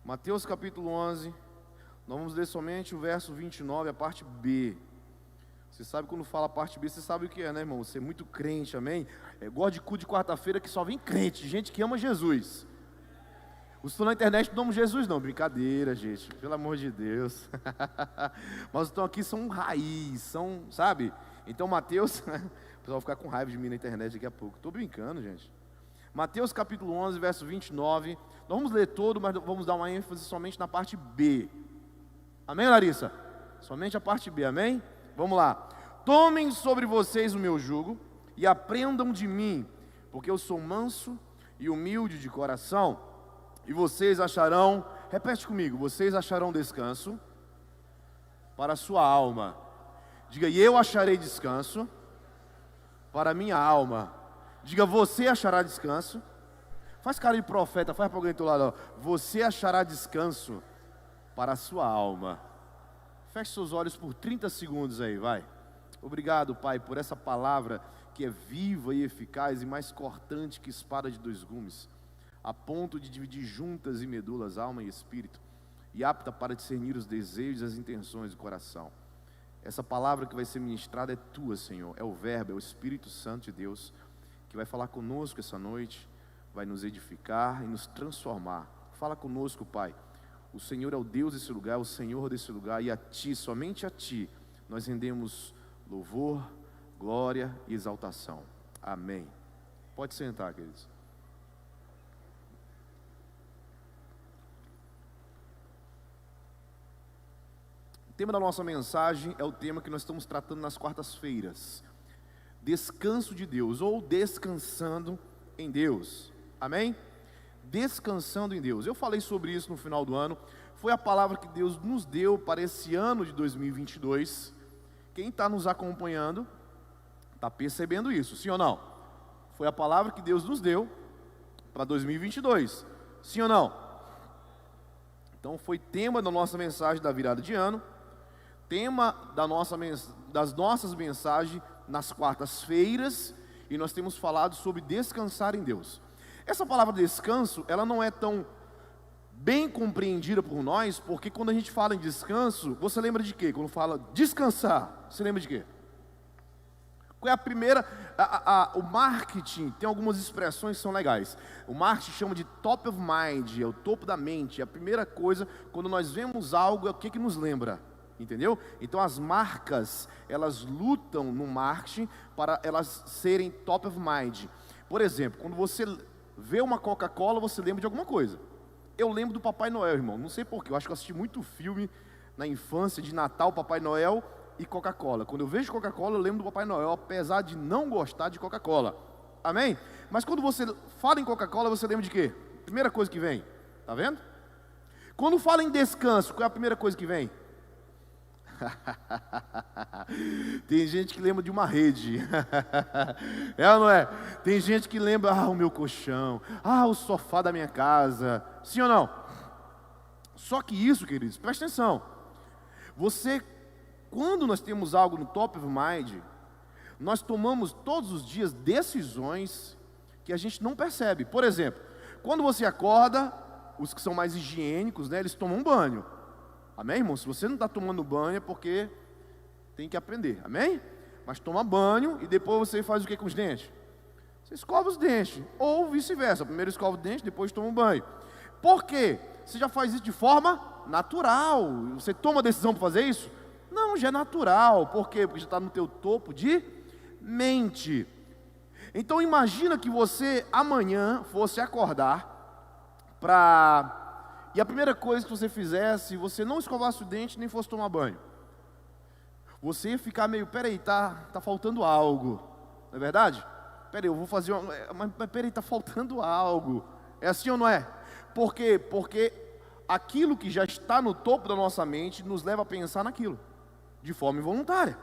Mateus capítulo 11, nós vamos ler somente o verso 29, a parte B. Você sabe quando fala a parte B, você sabe o que é, né, irmão? Você é muito crente, amém? É igual de culto de quarta-feira que só vem crente, gente que ama Jesus. Os que estão na internet não amam Jesus não, brincadeira, gente, pelo amor de Deus. Mas os que estão aqui são raiz, são, sabe? Então Mateus, o pessoal vai ficar com raiva de mim na internet daqui a pouco. Estou brincando, gente. Mateus capítulo 11, verso 29. Nós vamos ler todo, mas vamos dar uma ênfase somente na parte B. Amém, Larissa? Somente a parte B, amém? Vamos lá. Tomem sobre vocês o meu jugo e aprendam de mim, porque eu sou manso e humilde de coração, e vocês acharão, repete comigo, vocês acharão descanso para a sua alma. Diga, e eu acharei descanso para a minha alma. Diga, você achará descanso. Faz cara de profeta, faz para alguém do teu lado, ó. Você achará descanso para a sua alma. Feche seus olhos por 30 segundos aí, vai. Obrigado, Pai, por essa palavra que é viva e eficaz e mais cortante que espada de dois gumes, a ponto de dividir juntas e medulas, alma e espírito, e apta para discernir os desejos e as intenções do coração. Essa palavra que vai ser ministrada é tua, Senhor, é o Verbo, é o Espírito Santo de Deus, que vai falar conosco essa noite, vai nos edificar e nos transformar. Fala conosco, Pai. O Senhor é o Deus desse lugar, é o Senhor desse lugar, e a Ti, somente a Ti, nós rendemos louvor, glória e exaltação. Amém. Pode sentar, queridos. O tema da nossa mensagem é o tema que nós estamos tratando nas quartas-feiras. Descanso de Deus, ou descansando em Deus. Amém? Descansando em Deus. Eu falei sobre isso no final do ano. Foi a palavra que Deus nos deu para esse ano de 2022. Quem está nos acompanhando está percebendo isso, sim ou não? Foi a palavra que Deus nos deu para 2022, sim ou não? Então foi tema da nossa mensagem da virada de ano, tema das nossas mensagens nas quartas-feiras, e nós temos falado sobre descansar em Deus. Essa palavra descanso, ela não é tão bem compreendida por nós, porque quando a gente fala em descanso, você lembra de quê? Quando fala descansar, você lembra de quê? Qual é a primeira? O marketing tem algumas expressões que são legais. O marketing chama de top of mind, é o topo da mente. É a primeira coisa, quando nós vemos algo, é o que nos lembra, entendeu? Então as marcas, elas lutam no marketing para elas serem top of mind. Por exemplo, quando você vê uma Coca-Cola, você lembra de alguma coisa. Eu lembro do Papai Noel, irmão, não sei porquê, eu acho que eu assisti muito filme na infância de Natal, Papai Noel e Coca-Cola. Quando eu vejo Coca-Cola, eu lembro do Papai Noel, apesar de não gostar de Coca-Cola. Amém? Mas quando você fala em Coca-Cola, você lembra de quê? Primeira coisa que vem, tá vendo? Quando fala em descanso, qual é a primeira coisa que vem? Tem gente que lembra de uma rede. É ou não é? Tem gente que lembra, o meu colchão, o sofá da minha casa. Sim ou não? Só que isso, queridos, presta atenção. Quando nós temos algo no top of mind, nós tomamos todos os dias decisões que a gente não percebe. Por exemplo, quando você acorda, os que são mais higiênicos, né, eles tomam banho. Amém, irmão? Se você não está tomando banho é porque tem que aprender, amém? Mas toma banho e depois você faz o que com os dentes? Você escova os dentes, ou vice-versa. Primeiro escova os dentes, depois toma um banho. Por quê? Você já faz isso de forma natural. Você toma a decisão para fazer isso? Não, já é natural. Por quê? Porque já está no teu topo de mente. Então imagina que você amanhã fosse acordar e a primeira coisa que você fizesse, você não escovasse o dente nem fosse tomar banho. Você ia ficar meio, peraí, tá faltando algo, não é verdade? Peraí, eu vou fazer mas peraí, tá faltando algo. É assim ou não é? Por quê? Porque aquilo que já está no topo da nossa mente nos leva a pensar naquilo, de forma involuntária.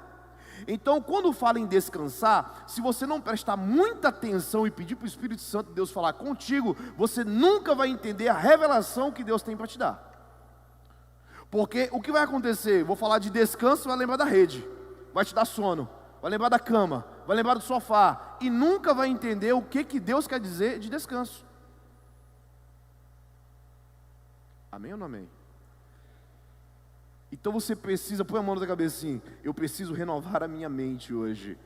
Então, quando fala em descansar, se você não prestar muita atenção e pedir para o Espírito Santo de Deus falar contigo, você nunca vai entender a revelação que Deus tem para te dar. Porque o que vai acontecer? Vou falar de descanso, vai lembrar da rede, vai te dar sono, vai lembrar da cama, vai lembrar do sofá, e nunca vai entender o que Deus quer dizer de descanso. Amém ou não amém? Então você precisa, põe a mão na cabeça assim, eu preciso renovar a minha mente hoje,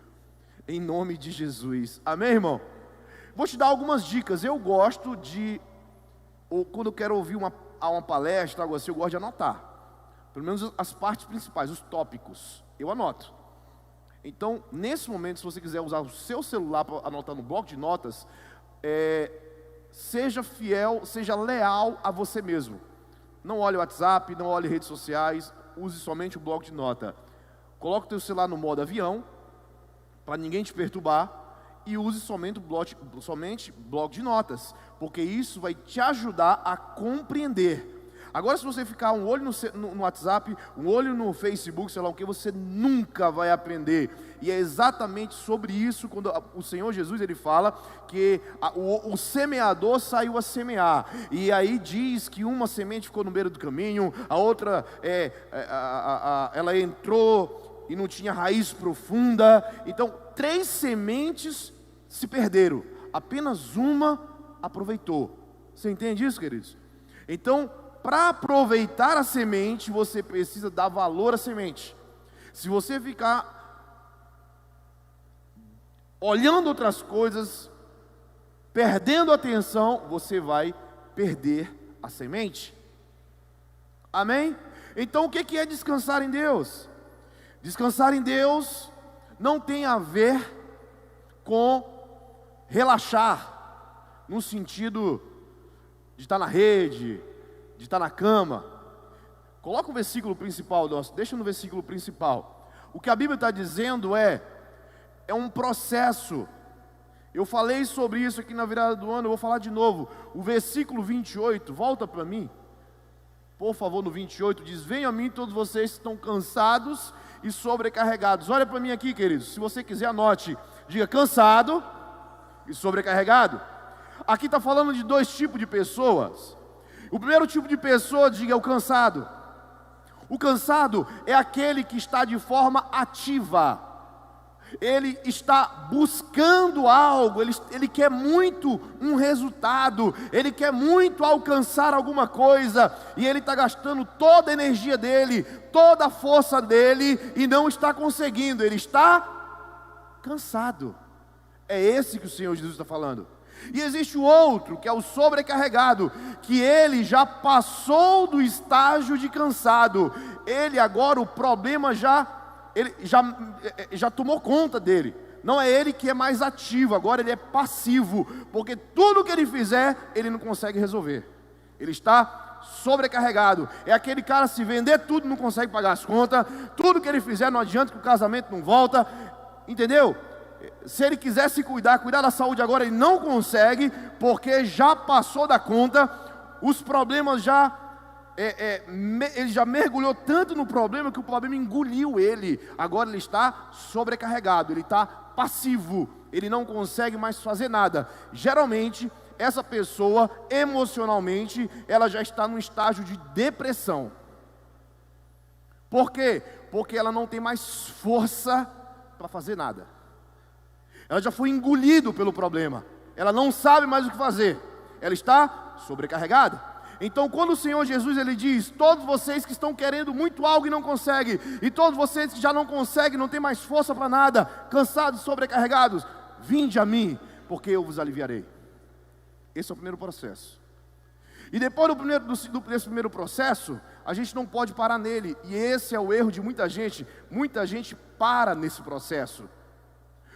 em nome de Jesus. Amém, irmão? Vou te dar algumas dicas. Eu gosto de, ou quando eu quero ouvir uma palestra, algo assim, eu gosto de anotar, pelo menos as partes principais, os tópicos, eu anoto. Então, nesse momento, se você quiser usar o seu celular para anotar no bloco de notas, seja fiel, seja leal a você mesmo. Não olhe o WhatsApp, não olhe redes sociais, use somente o bloco de nota. Coloque o teu celular no modo avião, para ninguém te perturbar, e use somente bloco de notas, porque isso vai te ajudar a compreender. Agora, se você ficar um olho no WhatsApp, um olho no Facebook, sei lá o que, você nunca vai aprender. E é exatamente sobre isso quando o Senhor Jesus ele fala que o semeador saiu a semear. E aí diz que uma semente ficou no meio do caminho, a outra ela entrou e não tinha raiz profunda. Então 3 sementes se perderam, apenas uma aproveitou. Você entende isso, queridos? Então, para aproveitar a semente, você precisa dar valor à semente. Se você ficar olhando outras coisas, perdendo atenção, você vai perder a semente. Amém? Então o que é descansar em Deus? Descansar em Deus não tem a ver com relaxar, no sentido de estar na rede, de estar na cama. Coloca o versículo principal, deixa no versículo principal. O que a Bíblia está dizendo é um processo. Eu falei sobre isso aqui na virada do ano, eu vou falar de novo. O versículo 28, volta para mim, por favor, no 28, diz: venham a mim todos vocês que estão cansados e sobrecarregados. Olha para mim aqui, queridos, se você quiser anote, diga cansado e sobrecarregado. Aqui está falando de 2 tipos de pessoas. O primeiro tipo de pessoa, diga, é o cansado. O cansado é aquele que está de forma ativa. Ele está buscando algo, ele quer muito um resultado, ele quer muito alcançar alguma coisa, e ele está gastando toda a energia dele, toda a força dele, e não está conseguindo, ele está cansado. É esse que o Senhor Jesus está falando. E existe o outro, que é o sobrecarregado, que ele já passou do estágio de cansado. Ele agora, o problema já tomou conta dele. Não é ele que é mais ativo, agora ele é passivo, porque tudo que ele fizer, ele não consegue resolver. Ele está sobrecarregado. É aquele cara, se vender tudo, não consegue pagar as contas. Tudo que ele fizer, não adianta, que o casamento não volta. Entendeu? Se ele quiser se cuidar da saúde agora, ele não consegue, porque já passou da conta. Os problemas ele já mergulhou tanto no problema, que o problema engoliu ele. Agora ele está sobrecarregado, ele está passivo, ele não consegue mais fazer nada. Geralmente, essa pessoa, emocionalmente, ela já está num estágio de depressão. Por quê? Porque ela não tem mais força para fazer nada. Ela já foi engolida pelo problema. Ela não sabe mais o que fazer. Ela está sobrecarregada. Então, quando o Senhor Jesus ele diz: todos vocês que estão querendo muito algo e não conseguem, e todos vocês que já não conseguem, não tem mais força para nada, cansados, sobrecarregados, vinde a mim, porque eu vos aliviarei. Esse é o primeiro processo. E depois desse primeiro processo, a gente não pode parar nele. E esse é o erro de muita gente. Muita gente para nesse processo.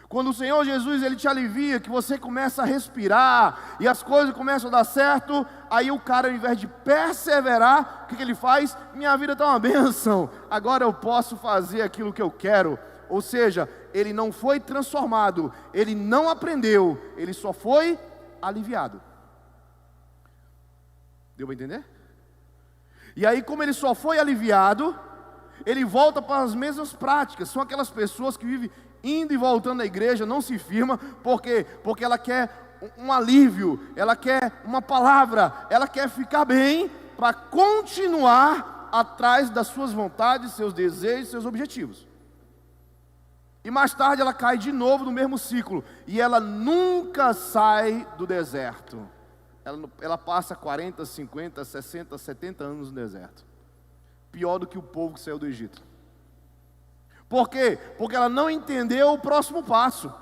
Quando o Senhor Jesus ele te alivia, que você começa a respirar e as coisas começam a dar certo, aí o cara, ao invés de perseverar, o que ele faz? Minha vida está uma bênção, agora eu posso fazer aquilo que eu quero. Ou seja, ele não foi transformado, ele não aprendeu, ele só foi aliviado. Deu para entender? E aí, como ele só foi aliviado, ele volta para as mesmas práticas. São aquelas pessoas que vivem indo e voltando à igreja, não se firma. Por quê? Porque ela quer um alívio, ela quer uma palavra, ela quer ficar bem para continuar atrás das suas vontades, seus desejos, seus objetivos. E mais tarde ela cai de novo no mesmo ciclo, e ela nunca sai do deserto. ela passa 40, 50, 60, 70 anos no deserto. Pior do que o povo que saiu do Egito. Por quê? Porque ela não entendeu o próximo passo.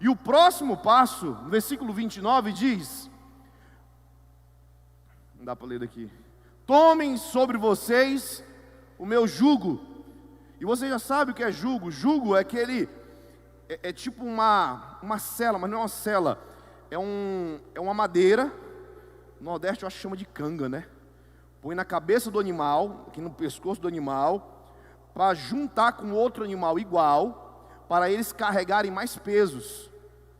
E o próximo passo, no versículo 29, diz, não dá para ler daqui: tomem sobre vocês o meu jugo. E você já sabe o que é jugo. Jugo é aquele, é tipo uma sela, mas não é uma sela. É uma madeira, no Nordeste eu acho que chama de canga, né? Põe na cabeça do animal, aqui no pescoço do animal, para juntar com outro animal igual, para eles carregarem mais pesos.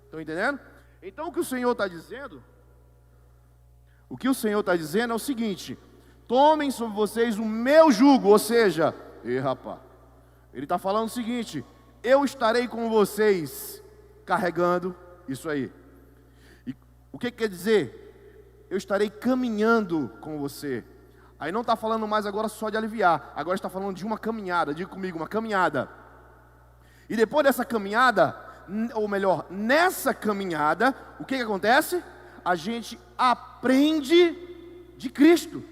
Estão entendendo? Então o que o Senhor está dizendo? O que o Senhor está dizendo é o seguinte: tomem sobre vocês o meu jugo, ou seja, rapaz, Ele está falando o seguinte: eu estarei com vocês carregando isso aí. E o que quer dizer? Eu estarei caminhando com você. Aí não está falando mais agora só de aliviar, agora está falando de uma caminhada. Diga comigo, uma caminhada. E depois dessa caminhada, ou melhor, nessa caminhada, o que acontece? A gente aprende de Cristo.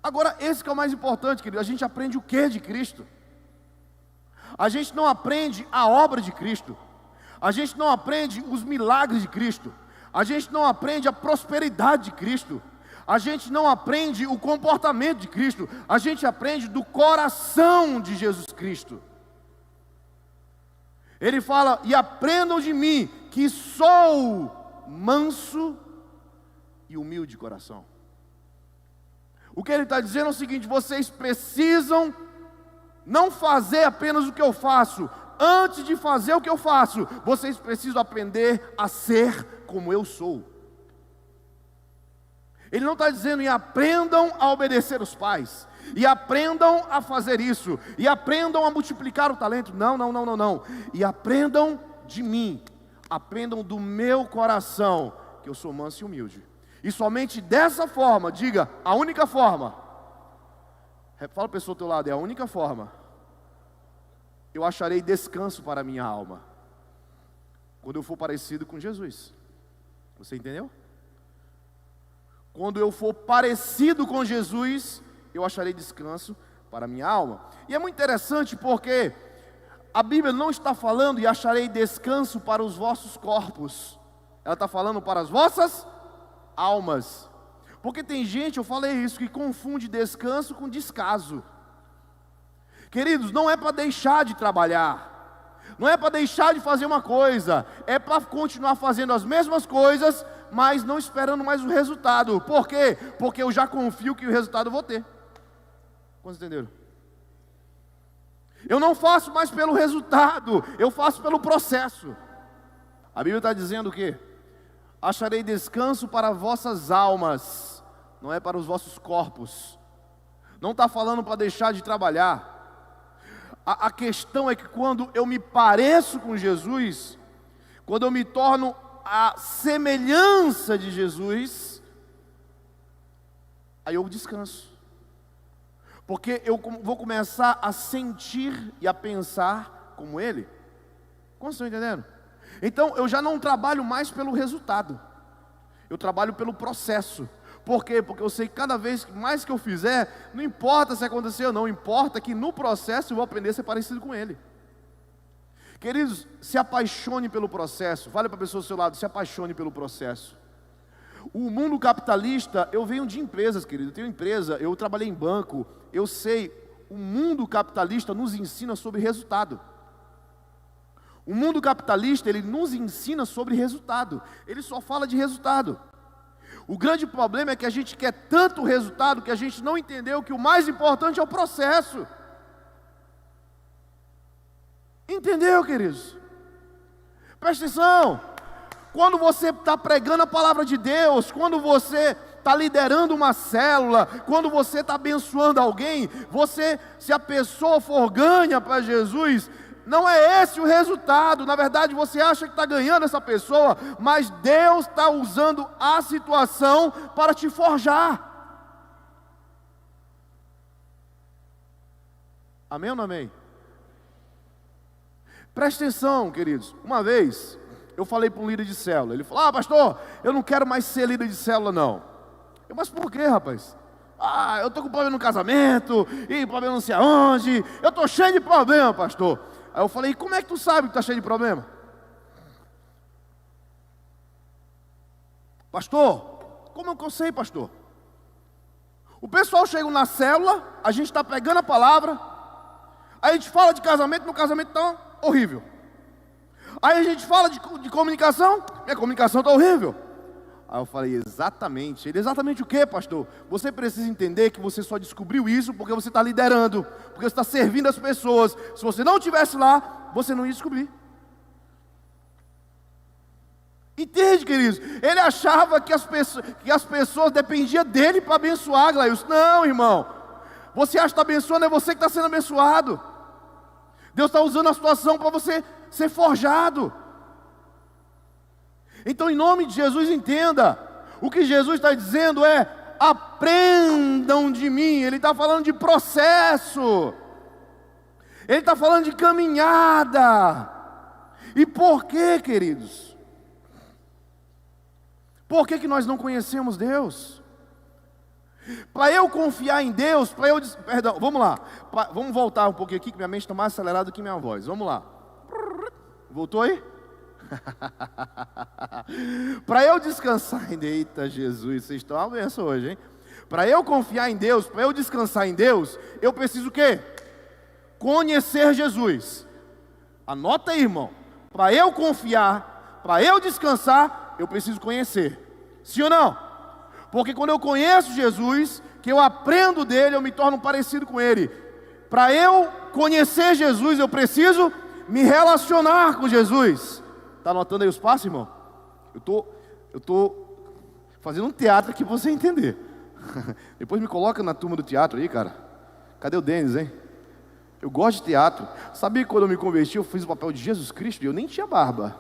Agora, esse que é o mais importante, querido. A gente aprende o que de Cristo? A gente não aprende a obra de Cristo. A gente não aprende os milagres de Cristo. A gente não aprende a prosperidade de Cristo. A gente não aprende o comportamento de Cristo. A gente aprende do coração de Jesus Cristo. Ele fala: e aprendam de mim, que sou manso e humilde de coração. O que ele está dizendo é o seguinte: vocês precisam não fazer apenas o que eu faço. Antes de fazer o que eu faço, vocês precisam aprender a ser como eu sou. Ele não está dizendo: e aprendam a obedecer os pais, e aprendam a fazer isso, e aprendam a multiplicar o talento. Não. E aprendam de mim, aprendam do meu coração, que eu sou manso e humilde. E somente dessa forma, diga, a única forma. Fala para a pessoa do teu lado: é a única forma. Eu acharei descanso para a minha alma, quando eu for parecido com Jesus. Você entendeu? Quando eu for parecido com Jesus, eu acharei descanso para a minha alma. E é muito interessante porque a Bíblia não está falando e acharei descanso para os vossos corpos. Ela está falando para as vossas almas. Porque tem gente, eu falei isso, que confunde descanso com descaso. Queridos, não é para deixar de trabalhar, não é para deixar de fazer uma coisa, é para continuar fazendo as mesmas coisas, mas não esperando mais o resultado. Por quê? Porque eu já confio que o resultado eu vou ter. Quantos entenderam? Eu não faço mais pelo resultado, eu faço pelo processo. A Bíblia está dizendo o quê? Acharei descanso para vossas almas, não é para os vossos corpos. Não está falando para deixar de trabalhar. A questão é que quando eu me pareço com Jesus, quando eu me torno a semelhança de Jesus, aí eu descanso. Porque eu vou começar a sentir e a pensar como Ele. Como vocês estão entendendo? Então eu já não trabalho mais pelo resultado, eu trabalho pelo processo. Por quê? Porque eu sei que cada vez mais que eu fizer, não importa se acontecer ou não, importa que no processo eu vou aprender a ser parecido com Ele. Queridos, se apaixone pelo processo. Fale para a pessoa do seu lado: se apaixone pelo processo. O mundo capitalista, eu venho de empresas, querido, eu tenho empresa, eu trabalhei em banco, eu sei, o mundo capitalista nos ensina sobre resultado. O mundo capitalista, ele nos ensina sobre resultado, ele só fala de resultado. O grande problema é que a gente quer tanto resultado que a gente não entendeu que o mais importante é o processo. Entendeu, queridos? Presta atenção. Quando você está pregando a palavra de Deus, quando você está liderando uma célula, quando você está abençoando alguém, se a pessoa for ganha para Jesus, não é esse o resultado. Na verdade você acha que está ganhando essa pessoa, mas Deus está usando a situação para te forjar. Amém ou não amém? Presta atenção, queridos. Uma vez eu falei para um líder de célula. Ele falou: pastor, eu não quero mais ser líder de célula não. Mas por quê, rapaz? Eu estou com problema no casamento, e problema não sei aonde, eu estou cheio de problema, pastor. Aí eu falei: como é que tu sabe que está cheio de problema? Pastor, como é que eu sei, pastor? O pessoal chega na célula, a gente está pegando a palavra, aí a gente fala de casamento, meu casamento está horrível. Aí a gente fala de comunicação, minha comunicação está horrível. Aí eu falei: exatamente. Ele: exatamente o que, pastor? Você precisa entender que você só descobriu isso porque você está liderando, porque você está servindo as pessoas. Se você não estivesse lá, você não ia descobrir. Entende, queridos? Ele achava que as pessoas dependiam dele para abençoar, Glailson. Não, irmão. Você acha que está abençoando, é você que está sendo abençoado. Deus está usando a situação para você ser forjado. Então, em nome de Jesus, entenda. O que Jesus está dizendo é: aprendam de mim. Ele está falando de processo. Ele está falando de caminhada. E por quê, queridos? Por que nós não conhecemos Deus? Para eu confiar em Deus, perdão, vamos lá. Vamos voltar um pouquinho aqui, que minha mente está mais acelerada do que minha voz. Vamos lá. Voltou aí? Para eu descansar em Deus, eita Jesus, vocês estão uma benção hoje, hein? Para eu confiar em Deus, para eu descansar em Deus, eu preciso o quê? Conhecer Jesus. Anota aí, irmão. Para eu confiar, para eu descansar, eu preciso conhecer. Sim ou não? Porque quando eu conheço Jesus, que eu aprendo dele, eu me torno parecido com ele. Para eu conhecer Jesus, eu preciso me relacionar com Jesus. Está anotando aí os passos, irmão? Eu tô fazendo um teatro aqui para você entender. Depois me coloca na turma do teatro aí, cara. Cadê o Denis, hein? Eu gosto de teatro. Sabia que quando eu me converti, eu fiz o papel de Jesus Cristo e eu nem tinha barba.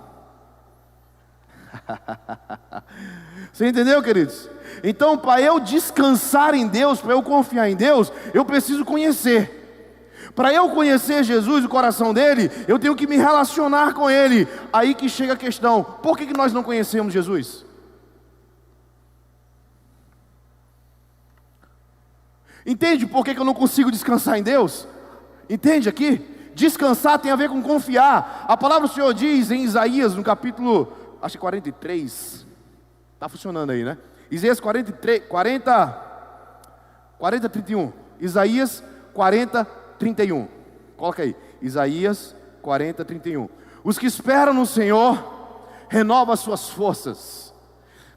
Você entendeu, queridos? Então, para eu descansar em Deus, para eu confiar em Deus, eu preciso conhecer. Para eu conhecer Jesus, o coração dele, eu tenho que me relacionar com ele. Aí que chega a questão: por que nós não conhecemos Jesus? Entende por que eu não consigo descansar em Deus? Entende aqui? Descansar tem a ver com confiar. A palavra do Senhor diz em Isaías, no capítulo, acho que 43. Está funcionando aí, né? Isaías 40, 31. Isaías 40, 31. Coloca aí. Isaías 40, 31. Os que esperam no Senhor renovam as suas forças,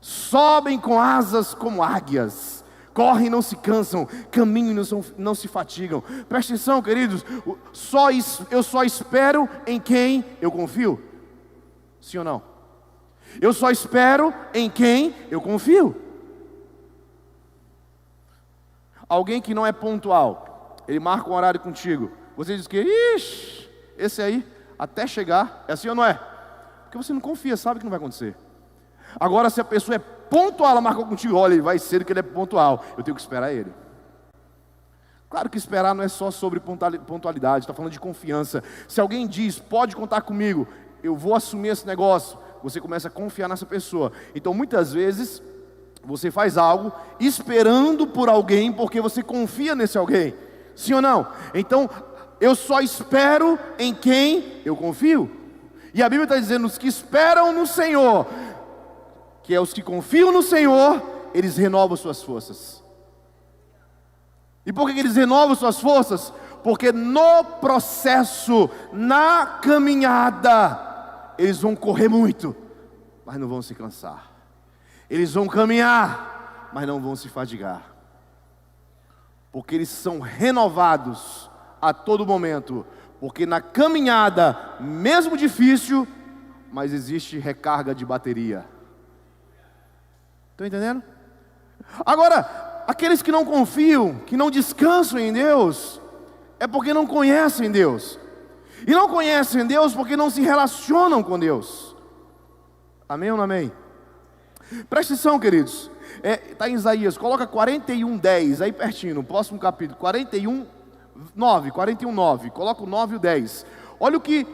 sobem com asas como águias, correm e não se cansam, caminham e não se fatigam. Presta atenção, queridos. Eu só espero em quem eu confio. Sim ou não? Eu só espero em quem eu confio. Alguém que não é pontual, ele marca um horário contigo, você diz que, ixi, esse aí, até chegar, é assim ou não é? Porque você não confia, sabe que não vai acontecer. Agora, se a pessoa é pontual, ela marcou contigo: olha, ele vai ser que ele é pontual, eu tenho que esperar ele. Claro que esperar não é só sobre pontualidade, está falando de confiança. Se alguém diz: pode contar comigo, eu vou assumir esse negócio, você começa a confiar nessa pessoa. Então, muitas vezes, você faz algo esperando por alguém, porque você confia nesse alguém. Sim ou não? Então, eu só espero em quem eu confio. E a Bíblia está dizendo: os que esperam no Senhor, que é os que confiam no Senhor, eles renovam suas forças. E por que eles renovam suas forças? Porque no processo, na caminhada, eles vão correr muito, mas não vão se cansar. Eles vão caminhar, mas não vão se fadigar. Porque eles são renovados a todo momento. Porque na caminhada, mesmo difícil, mas existe recarga de bateria. Estão entendendo? Agora, aqueles que não confiam, que não descansam em Deus, é porque não conhecem Deus. E não conhecem Deus porque não se relacionam com Deus. Amém ou não amém? Presta atenção, queridos. Está em Isaías, coloca 41:10, aí pertinho, no próximo capítulo. 41:9, coloca o 9 e o 10. Olha o que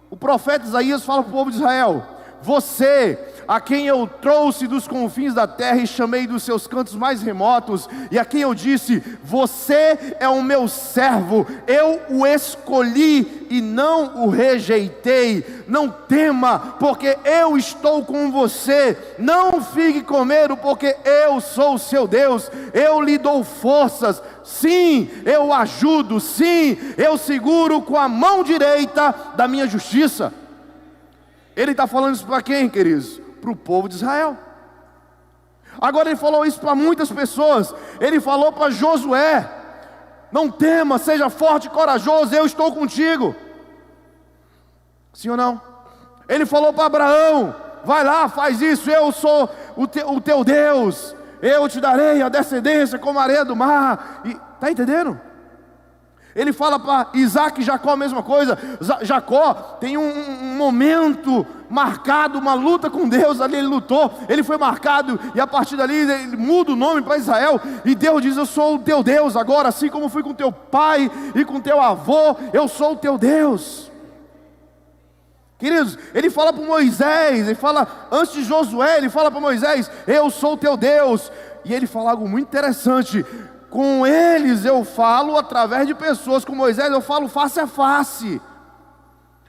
o profeta Isaías fala para o povo de Israel: você, a quem eu trouxe dos confins da terra e chamei dos seus cantos mais remotos, e a quem eu disse: você é o meu servo, eu o escolhi e não o rejeitei. Não tema, porque eu estou com você. Não fique com medo, porque eu sou o seu Deus. Eu lhe dou forças. Sim, eu o ajudo. Sim, eu seguro com a mão direita da minha justiça. Ele está falando isso para quem, queridos? Para o povo de Israel. Agora ele falou isso para muitas pessoas. Ele falou para Josué: não tema, seja forte e corajoso, eu estou contigo. Sim ou não? Ele falou para Abraão: vai lá, faz isso, eu sou o teu Deus, eu te darei a descendência como a areia do mar. Está entendendo? Ele fala para Isaac e Jacó a mesma coisa. Jacó tem um momento marcado, uma luta com Deus, ali ele lutou, ele foi marcado, e a partir dali ele muda o nome para Israel, e Deus diz: eu sou o teu Deus agora, assim como fui com teu pai e com teu avô, eu sou o teu Deus. Queridos, ele fala para Moisés, ele fala, antes de Josué, ele fala para Moisés: eu sou o teu Deus. E ele fala algo muito interessante: com eles eu falo através de pessoas, com Moisés eu falo face a face.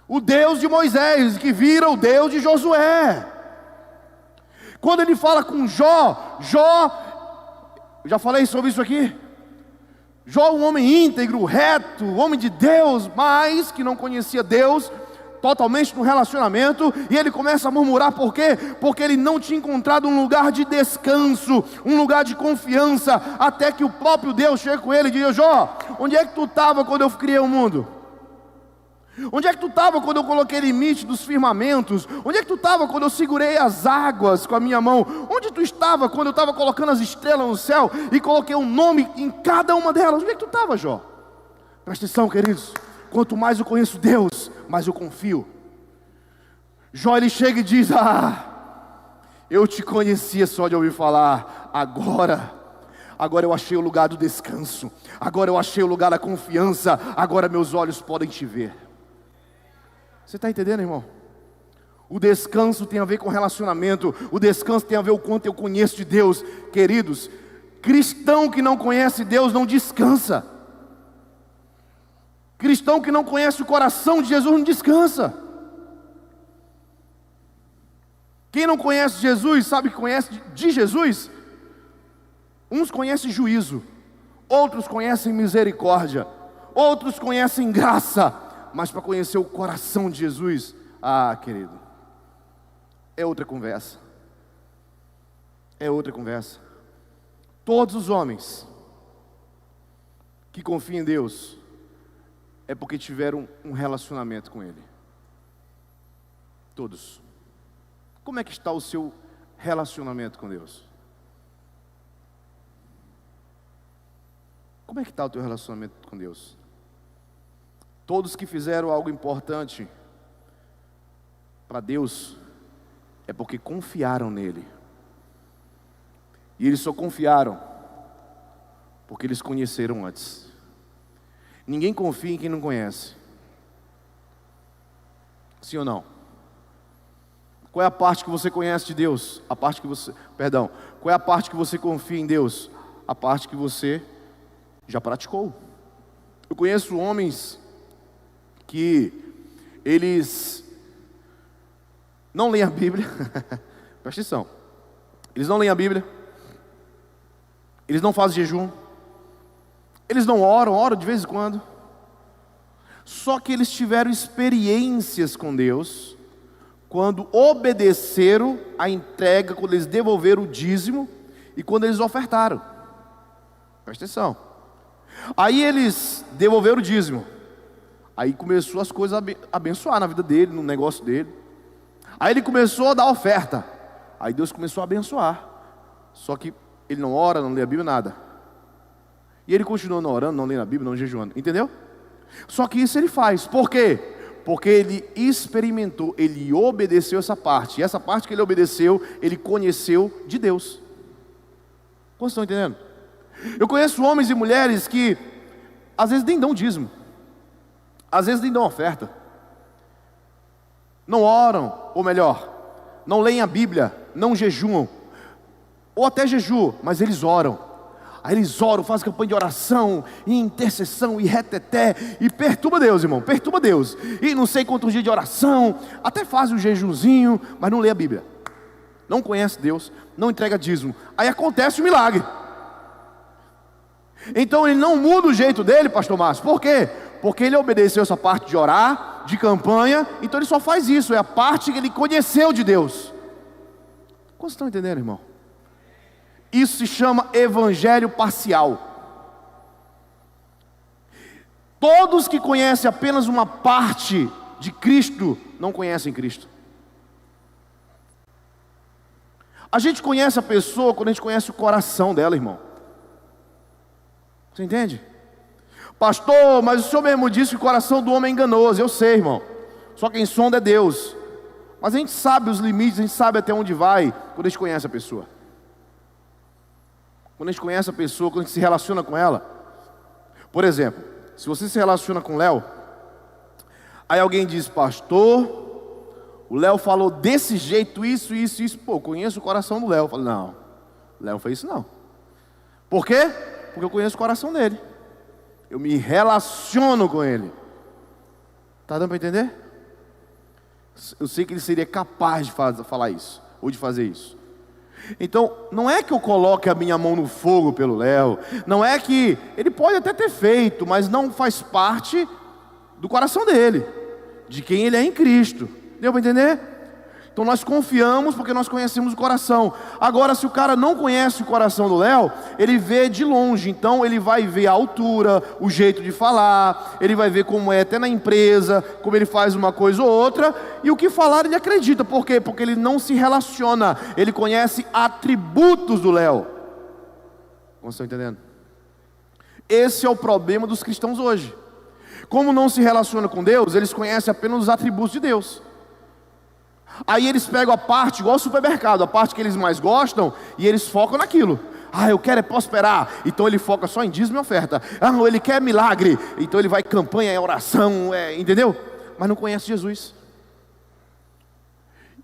O Deus de Moisés, que vira o Deus de Josué. Quando ele fala com Jó, eu já falei sobre isso aqui. Jó, um homem íntegro, reto, homem de Deus, mas que não conhecia Deus totalmente no relacionamento, e ele começa a murmurar. Por quê? Porque ele não tinha encontrado um lugar de descanso, um lugar de confiança, até que o próprio Deus chega com ele e diz: Jó, onde é que tu estava quando eu criei o mundo? Onde é que tu estava quando eu coloquei limite dos firmamentos? Onde é que tu estava quando eu segurei as águas com a minha mão? Onde tu estava quando eu estava colocando as estrelas no céu e coloquei um nome em cada uma delas? Onde é que tu estava, Jó? Presta atenção, queridos. Quanto mais eu conheço Deus, mais eu confio. Jó, ele chega e diz: eu te conhecia só de ouvir falar, agora eu achei o lugar do descanso, agora eu achei o lugar da confiança, agora meus olhos podem te ver. Você está entendendo, irmão? O descanso tem a ver com relacionamento, o descanso tem a ver com o quanto eu conheço de Deus. Queridos, cristão que não conhece Deus não descansa. Cristão que não conhece o coração de Jesus não descansa. Quem não conhece Jesus, sabe que conhece de Jesus? Uns conhecem juízo, outros conhecem misericórdia, outros conhecem graça, mas para conhecer o coração de Jesus, querido, é outra conversa. É outra conversa. Todos os homens que confiam em Deus é porque tiveram um relacionamento com Ele. Todos. Como é que está o seu relacionamento com Deus? Como é que está o teu relacionamento com Deus? Todos que fizeram algo importante para Deus é porque confiaram nele. E eles só confiaram porque eles conheceram antes. Ninguém confia em quem não conhece. Sim ou não? Qual é a parte que você conhece de Deus? Qual é a parte que você confia em Deus? A parte que você já praticou. Eu conheço homens que eles não leem a Bíblia. Presta atenção. Eles não leem a Bíblia. Eles não fazem jejum. Eles não oram de vez em quando. Só que eles tiveram experiências com Deus quando obedeceram a entrega, quando eles devolveram o dízimo e quando eles ofertaram. Presta atenção. Aí eles devolveram o dízimo. Aí começou as coisas a abençoar na vida dele, no negócio dele. Aí ele começou a dar oferta. Aí Deus começou a abençoar. Só que ele não ora, não lê a Bíblia, nada. E ele continuou não orando, não lendo a Bíblia, não jejuando. Entendeu? Só que isso ele faz. Por quê? Porque ele experimentou, ele obedeceu essa parte. E essa parte que ele obedeceu, ele conheceu de Deus. Vocês estão entendendo? Eu conheço homens e mulheres que às vezes nem dão dízimo, às vezes nem dão oferta, não oram, ou melhor, não leem a Bíblia, não jejuam, ou até jejuam, mas eles oram. Aí eles oram, fazem campanha de oração, e intercessão, e reteté, e perturba Deus, irmão, perturba Deus. E não sei quantos dias de oração, até fazem um jejumzinho, mas não lê a Bíblia. Não conhece Deus, não entrega dízimo. Aí acontece o milagre. Então ele não muda o jeito dele, pastor Márcio. Por quê? Porque ele obedeceu essa parte de orar, de campanha. Então ele só faz isso, é a parte que ele conheceu de Deus. Como vocês estão entendendo, irmão? Isso se chama evangelho parcial. Todos que conhecem apenas uma parte de Cristo, não conhecem Cristo. A gente conhece a pessoa quando a gente conhece o coração dela, irmão. Você entende? Pastor, mas o senhor mesmo disse que o coração do homem é enganoso. Eu sei, irmão. Só quem sonda é Deus. Mas a gente sabe os limites, a gente sabe até onde vai quando a gente conhece a pessoa. Quando a gente conhece a pessoa, quando a gente se relaciona com ela. Por exemplo, se você se relaciona com o Léo, aí alguém diz, pastor, o Léo falou desse jeito, isso. Pô, eu conheço o coração do Léo. Eu falo, não, o Léo não fez isso não. Por quê? Porque eu conheço o coração dele. Eu me relaciono com ele. Tá dando para entender? Eu sei que ele seria capaz de falar isso, ou de fazer isso. Então, não é que eu coloque a minha mão no fogo pelo Léo. Não é que, ele pode até ter feito, mas não faz parte do coração dele, de quem ele é em Cristo. Deu para entender? Então nós confiamos porque nós conhecemos o coração. Agora, se o cara não conhece o coração do Léo, ele vê de longe. Então ele vai ver a altura, o jeito de falar, ele vai ver como é até na empresa, como ele faz uma coisa ou outra, e o que falar ele acredita. Por quê? Porque ele não se relaciona, ele conhece atributos do Léo. Vocês estão entendendo? Esse é o problema dos cristãos hoje. Como não se relaciona com Deus, eles conhecem apenas os atributos de Deus. Aí eles pegam a parte, igual ao supermercado, a parte que eles mais gostam, e eles focam naquilo. Ah, eu quero é prosperar, então ele foca só em dízimo e oferta. Ah, ele quer milagre, então ele vai campanha, é oração, entendeu? Mas não conhece Jesus.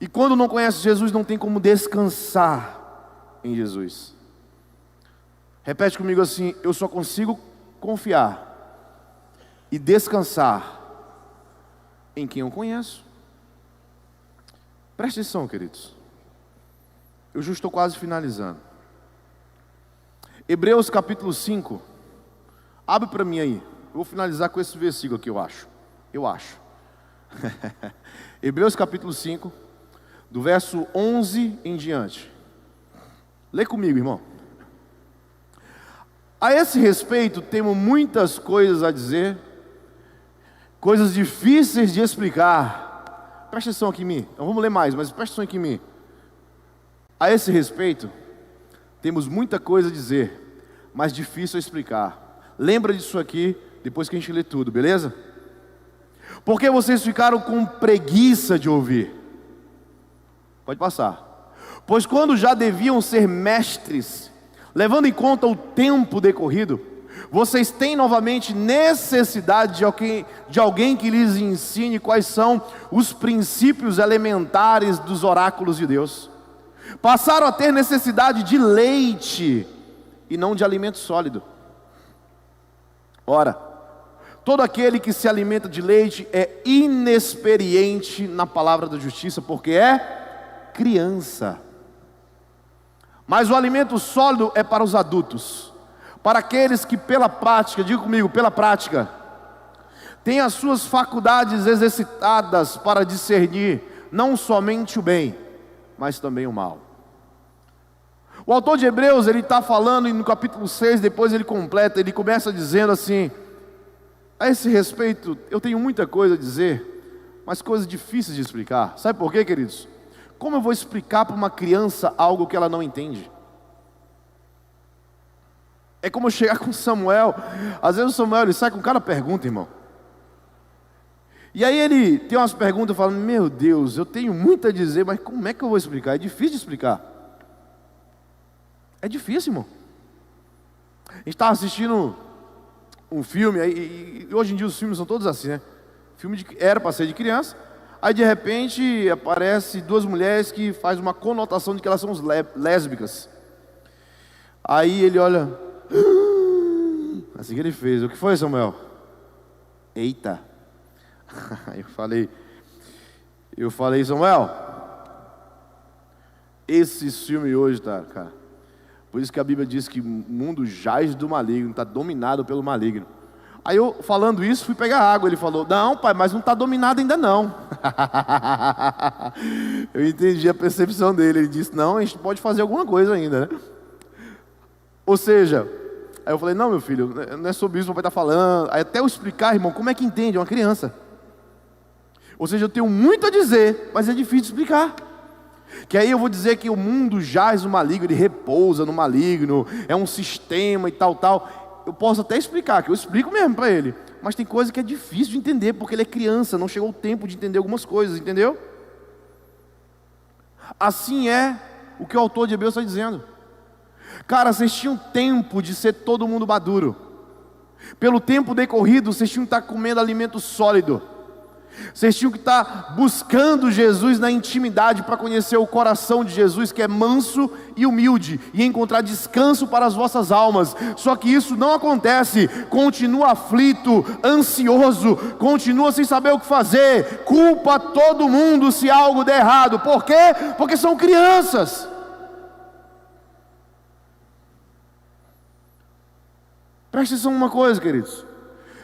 E quando não conhece Jesus, não tem como descansar em Jesus. Repete comigo assim, eu só consigo confiar e descansar em quem eu conheço. Preste atenção, queridos. Eu já estou quase finalizando. Hebreus capítulo 5. Abre para mim aí. Eu vou finalizar com esse versículo aqui, eu acho. Hebreus capítulo 5, do verso 11 em diante. Lê comigo, irmão. A esse respeito, temos muitas coisas a dizer, coisas difíceis de explicar. Presta atenção aqui em mim. Então vamos ler mais, mas presta atenção aqui em mim. A esse respeito, temos muita coisa a dizer, mas difícil a explicar. Lembra disso aqui, depois que a gente lê tudo, beleza? Porque vocês ficaram com preguiça de ouvir. Pode passar. Pois quando já deviam ser mestres, levando em conta o tempo decorrido, vocês têm novamente necessidade de alguém que lhes ensine quais são os princípios elementares dos oráculos de Deus. Passaram a ter necessidade de leite e não de alimento sólido. Ora, todo aquele que se alimenta de leite é inexperiente na palavra da justiça, porque é criança. Mas o alimento sólido é para os adultos, para aqueles que pela prática, diga comigo, pela prática, têm as suas faculdades exercitadas para discernir não somente o bem, mas também o mal. O autor de Hebreus, ele está falando, e no capítulo 6, depois ele completa, ele começa dizendo assim: a esse respeito, eu tenho muita coisa a dizer, mas coisas difíceis de explicar. Sabe por quê, queridos? Como eu vou explicar para uma criança algo que ela não entende? É como eu chegar com Samuel. Às vezes o Samuel, ele sai com cada pergunta, irmão. E aí ele tem umas perguntas, eu falo, meu Deus, eu tenho muito a dizer, mas como é que eu vou explicar? É difícil de explicar. É difícil, irmão. A gente estava assistindo um filme, e hoje em dia os filmes são todos assim, né? Filme era para ser de criança, Aí de repente aparece duas mulheres que faz uma conotação de que elas são lésbicas. Aí ele olha, assim que ele fez. O que foi, Samuel? Eita. Aí eu falei, Samuel, esse filme hoje tá, cara. Por isso que a Bíblia diz que o mundo jaz do maligno, está dominado pelo maligno. Aí eu, falando isso, fui pegar água. Ele falou, não pai, mas não está dominado ainda não. Eu entendi a percepção dele. Ele disse, não, a gente pode fazer alguma coisa ainda, né? Ou seja, aí eu falei, não meu filho, não é sobre isso que o papai está falando. Aí até eu explicar, irmão, como é que entende? É uma criança. Ou seja, eu tenho muito a dizer, mas é difícil de explicar. Que aí eu vou dizer que o mundo jaz no maligno, ele repousa no maligno, é um sistema e tal. Eu posso até explicar, que eu explico mesmo para ele. Mas tem coisa que é difícil de entender, porque ele é criança, não chegou o tempo de entender algumas coisas, entendeu? Assim é o que o autor de Hebreus está dizendo. Cara, vocês tinham tempo de ser todo mundo maduro. Pelo tempo decorrido, vocês tinham que estar comendo alimento sólido. Vocês tinham que estar buscando Jesus na intimidade para conhecer o coração de Jesus, que é manso e humilde, e encontrar descanso para as vossas almas. Só que isso não acontece. Continua aflito, ansioso, continua sem saber o que fazer, culpa todo mundo se algo der errado. Por quê? Porque são crianças. Preste atenção numa coisa, queridos.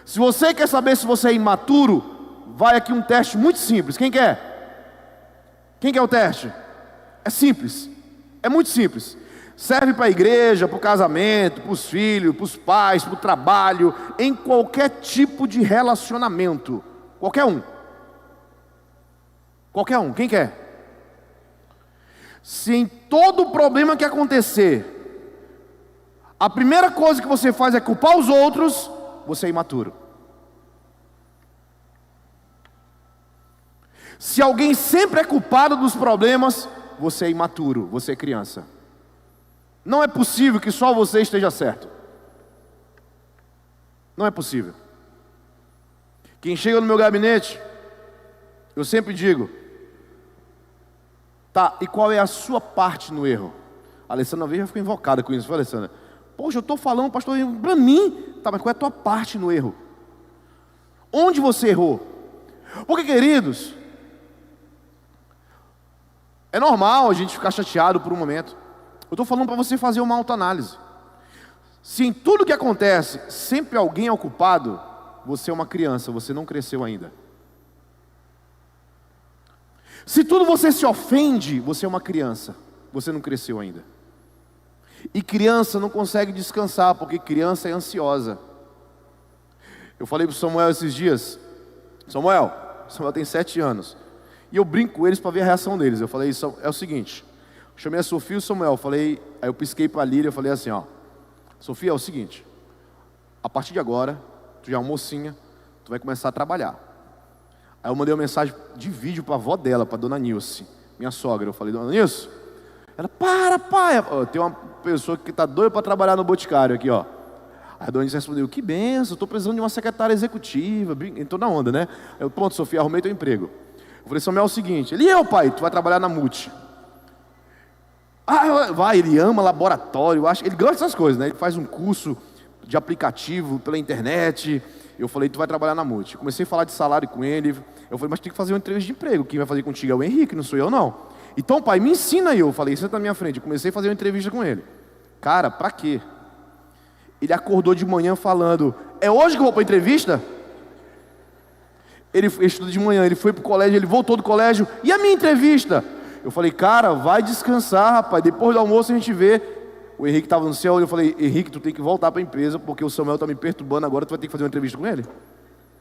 Se você quer saber se você é imaturo, vai aqui um teste muito simples. Quem quer? Quem quer o teste? É simples. É muito simples. Serve para a igreja, para o casamento, para os filhos, para os pais, para o trabalho, em qualquer tipo de relacionamento. Qualquer um. Qualquer um. Quem quer? Se em todo problema que acontecer, a primeira coisa que você faz é culpar os outros, você é imaturo. Se alguém sempre é culpado dos problemas, você é imaturo, você é criança. Não é possível que só você esteja certo. Não é possível. Quem chega no meu gabinete, eu sempre digo, tá, e qual é a sua parte no erro? A Alessandra uma vez já ficou invocada com isso. Falei, Alessandra, poxa, eu estou falando, pastor, para mim, tá, mas qual é a tua parte no erro? Onde você errou? Porque, queridos, é normal a gente ficar chateado por um momento. Eu estou falando para você fazer uma autoanálise. Se em tudo que acontece, sempre alguém é o culpado, você é uma criança, você não cresceu ainda. Se tudo você se ofende, você é uma criança, você não cresceu ainda. E criança não consegue descansar, porque criança é ansiosa. Eu falei para o Samuel esses dias, Samuel tem 7 anos. E eu brinco com eles para ver a reação deles. Eu falei, é o seguinte, eu chamei a Sofia e o Samuel, aí eu pisquei para a Lília, eu falei assim, ó, Sofia, é o seguinte, a partir de agora, tu já é uma mocinha, tu vai começar a trabalhar. Aí eu mandei uma mensagem de vídeo para a avó dela, para a dona Nilce, minha sogra. Eu falei, dona Nilce, ela, para pai, tem uma pessoa que está doida para trabalhar no Boticário aqui, ó. Aí a dona Nilce respondeu, que benção, estou precisando de uma secretária executiva, entrou na onda, né? Eu, pronto, Sofia, arrumei teu emprego. Eu falei, Samuel, é o seguinte, ele, pai, tu vai trabalhar na Multi. Vai, ele ama laboratório, ele gosta dessas coisas, né? Ele faz um curso de aplicativo pela internet. Eu falei, tu vai trabalhar na Multi. Comecei a falar de salário com ele. Eu falei, mas tem que fazer uma entrevista de emprego. Quem vai fazer contigo é o Henrique, não sou eu não. Então, pai, me ensina aí. Eu falei, senta na minha frente. Eu comecei a fazer uma entrevista com ele. Cara, pra quê? Ele acordou de manhã falando, é hoje que eu vou pra entrevista? Ele estudou de manhã, ele foi pro colégio, ele voltou do colégio. E a minha entrevista? Eu falei, cara, vai descansar, rapaz. Depois do almoço a gente vê. O Henrique estava no céu, eu falei, Henrique, tu tem que voltar para a empresa, porque o Samuel está me perturbando agora, tu vai ter que fazer uma entrevista com ele.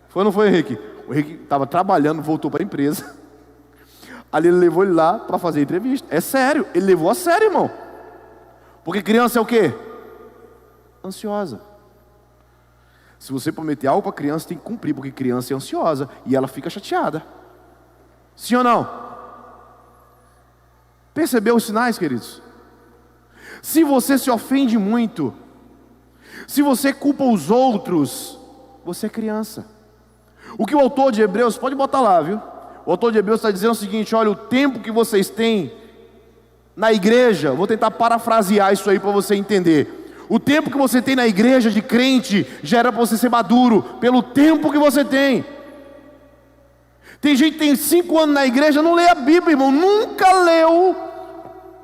Foi ou não foi, Henrique? O Henrique estava trabalhando, voltou para a empresa. Ali ele levou ele lá para fazer a entrevista. É sério, ele levou a sério, irmão. Porque criança é o quê? Ansiosa. Se você prometer algo para criança, tem que cumprir, porque criança é ansiosa e ela fica chateada. Sim ou não? Percebeu os sinais, queridos? Se você se ofende muito, se você culpa os outros, você é criança. O que o autor de Hebreus, pode botar lá, viu? O autor de Hebreus está dizendo o seguinte: olha, o tempo que vocês têm na igreja, vou tentar parafrasear isso aí para você entender. O tempo que você tem na igreja de crente já era para você ser maduro, pelo tempo que você tem. Tem gente que tem 5 anos na igreja, não lê a Bíblia, irmão, nunca leu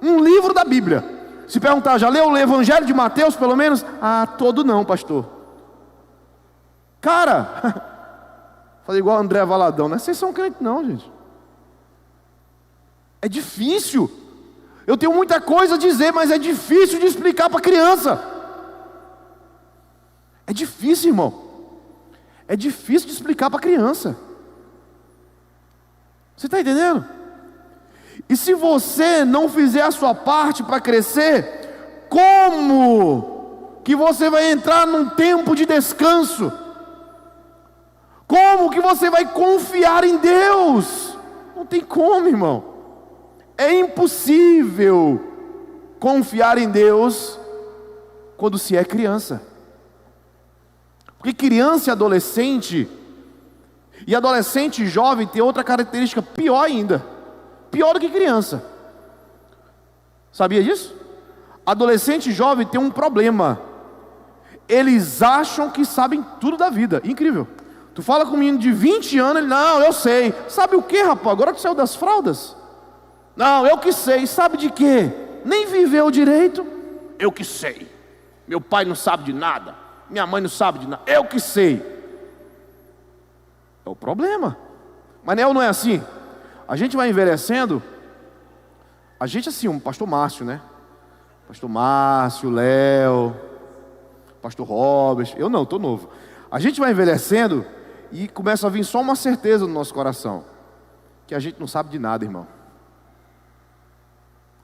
um livro da Bíblia. Se perguntar, já leu o Evangelho de Mateus pelo menos? Ah, todo não, pastor. Cara, falei igual André Valadão, não é vocês são crentes não, gente. É difícil. Eu tenho muita coisa a dizer, mas é difícil de explicar para criança. É difícil, irmão. É difícil de explicar para criança. Você está entendendo? E se você não fizer a sua parte para crescer, como que você vai entrar num tempo de descanso? Como que você vai confiar em Deus? Não tem como, irmão. É impossível confiar em Deus quando se é criança. Porque criança e adolescente jovem tem outra característica pior ainda. Pior do que criança. Sabia disso? Adolescente e jovem tem um problema. Eles acham que sabem tudo da vida. Incrível. Tu fala com um menino de 20 anos, ele, não, eu sei. Sabe o que, rapaz? Agora que saiu das fraldas? Não, eu que sei. Sabe de quê? Nem viveu direito. Eu que sei. Meu pai não sabe de nada. Minha mãe não sabe de nada. Eu que sei. É o problema. Mas não é assim. A gente vai envelhecendo. A gente assim, um pastor Márcio, né? Pastor Márcio, Léo, pastor Robert. Eu não, estou novo. A gente vai envelhecendo e começa a vir só uma certeza no nosso coração. Que a gente não sabe de nada, irmão.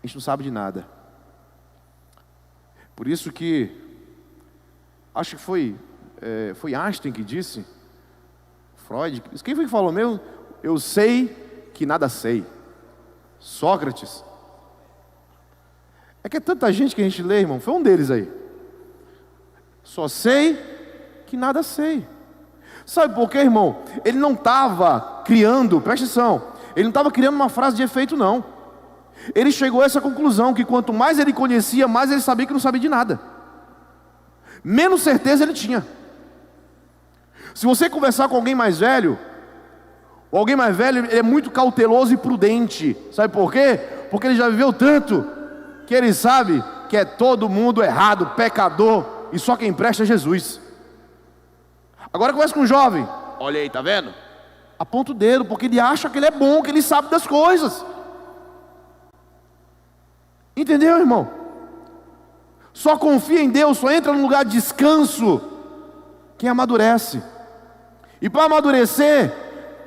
A gente não sabe de nada. Por isso que, acho que foi Einstein que disse, Freud, quem foi que falou mesmo? Eu sei que nada sei. Sócrates. É que é tanta gente que a gente lê, irmão, foi um deles aí. Só sei que nada sei. Sabe por quê, irmão? Ele não estava criando, presta atenção, ele não estava criando uma frase de efeito, não. Ele chegou a essa conclusão, que quanto mais ele conhecia, mais ele sabia que não sabia de nada. Menos certeza ele tinha. Se você conversar com alguém mais velho, alguém mais velho, ele é muito cauteloso e prudente. Sabe por quê? Porque ele já viveu tanto, que ele sabe que é todo mundo errado, pecador, e só quem presta é Jesus. Agora conversa com um jovem, olha aí, tá vendo? Aponta o dedo, porque ele acha que ele é bom, que ele sabe das coisas. Entendeu, irmão? Só confia em Deus, só entra num lugar de descanso quem amadurece. E para amadurecer,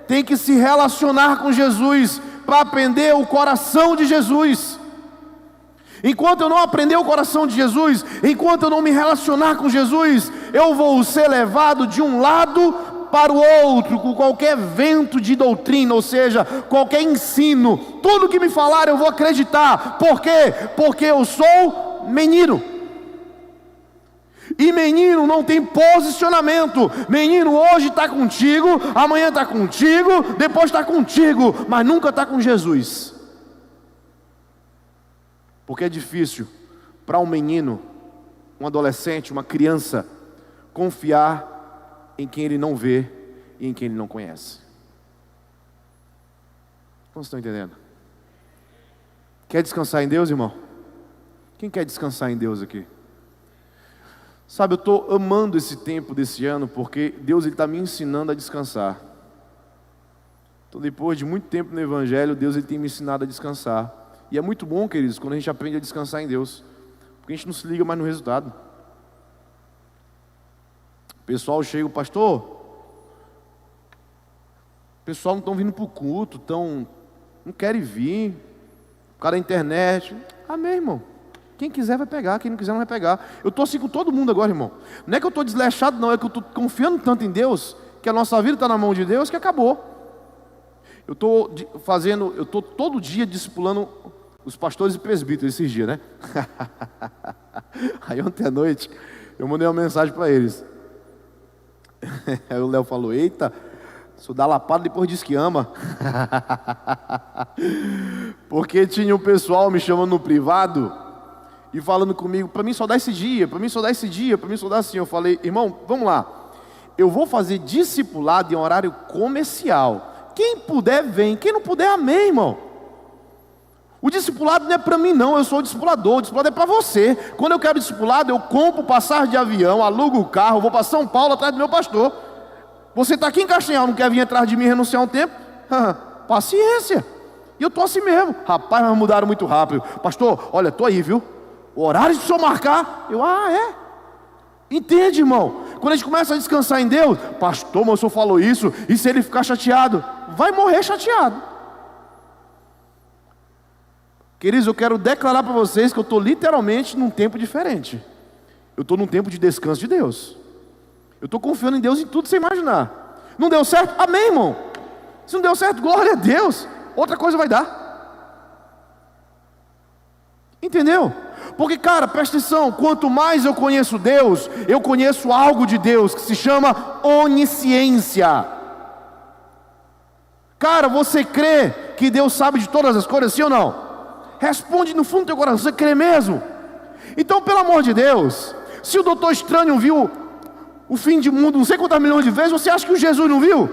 tem que se relacionar com Jesus, para aprender o coração de Jesus. Enquanto eu não aprender o coração de Jesus, enquanto eu não me relacionar com Jesus, eu vou ser levado de um lado para o outro, com qualquer vento de doutrina, ou seja, qualquer ensino. Tudo que me falar eu vou acreditar. Por quê? Porque eu sou menino. E menino não tem posicionamento. Menino hoje está contigo, amanhã está contigo, depois está contigo, mas nunca está com Jesus. Porque é difícil para um menino, um adolescente, uma criança, confiar em quem ele não vê e em quem ele não conhece. Como vocês estão entendendo? Quer descansar em Deus, irmão? Quem quer descansar em Deus aqui? Sabe, eu estou amando esse tempo desse ano, porque Deus está me ensinando a descansar. Então, depois de muito tempo no Evangelho, Deus tem me ensinado a descansar. E é muito bom, queridos, quando a gente aprende a descansar em Deus, porque a gente não se liga mais no resultado. O pessoal chega, pastor, o pessoal não estão vindo para o culto, não querem vir, o cara da internet. Amém, irmão. Quem quiser vai pegar, quem não quiser não vai pegar. Eu estou assim com todo mundo agora, irmão. Não é que eu estou desleixado, não, é que eu estou confiando tanto em Deus, que a nossa vida está na mão de Deus, que acabou. Eu estou todo dia discipulando os pastores e presbíteros esses dias, né? Aí ontem à noite eu mandei uma mensagem para eles. Aí o Léo falou, eita, Sou da lapada, depois diz que ama. Porque tinha um pessoal me chamando no privado e falando comigo, para mim só dá esse dia, para mim só dá esse dia, para mim só dá assim. Eu falei, irmão, vamos lá. Eu vou fazer discipulado em horário comercial. Quem puder, vem. Quem não puder, amém, irmão. O discipulado não é para mim não, eu sou o discipulador. O discipulado é para você. Quando eu quero discipulado, eu compro passagem de avião, alugo o carro, vou para São Paulo atrás do meu pastor. Você está aqui em Castanhal, não quer vir atrás de mim e renunciar um tempo? Paciência. E eu estou assim mesmo. Rapaz, mas mudaram muito rápido. Pastor, olha, estou aí, viu? O horário de o senhor marcar. Eu, é? Entende, irmão? Quando a gente começa a descansar em Deus, pastor, mas o senhor falou isso, e se ele ficar chateado? Vai morrer chateado. Queridos, eu quero declarar para vocês que eu estou literalmente num tempo diferente. Eu estou num tempo de descanso de Deus. Eu estou confiando em Deus em tudo sem imaginar. Não deu certo? Amém, irmão. Se não deu certo, glória a Deus. Outra coisa vai dar. Entendeu? Porque, cara, presta atenção. Quanto mais eu conheço Deus, eu conheço algo de Deus que se chama onisciência. Cara, você crê que Deus sabe de todas as coisas, sim ou não? Responde no fundo do teu coração, você crê mesmo? Então, pelo amor de Deus, se o Doutor Estranho viu o fim do mundo não sei quantas milhões de vezes, você acha que o Jesus não viu?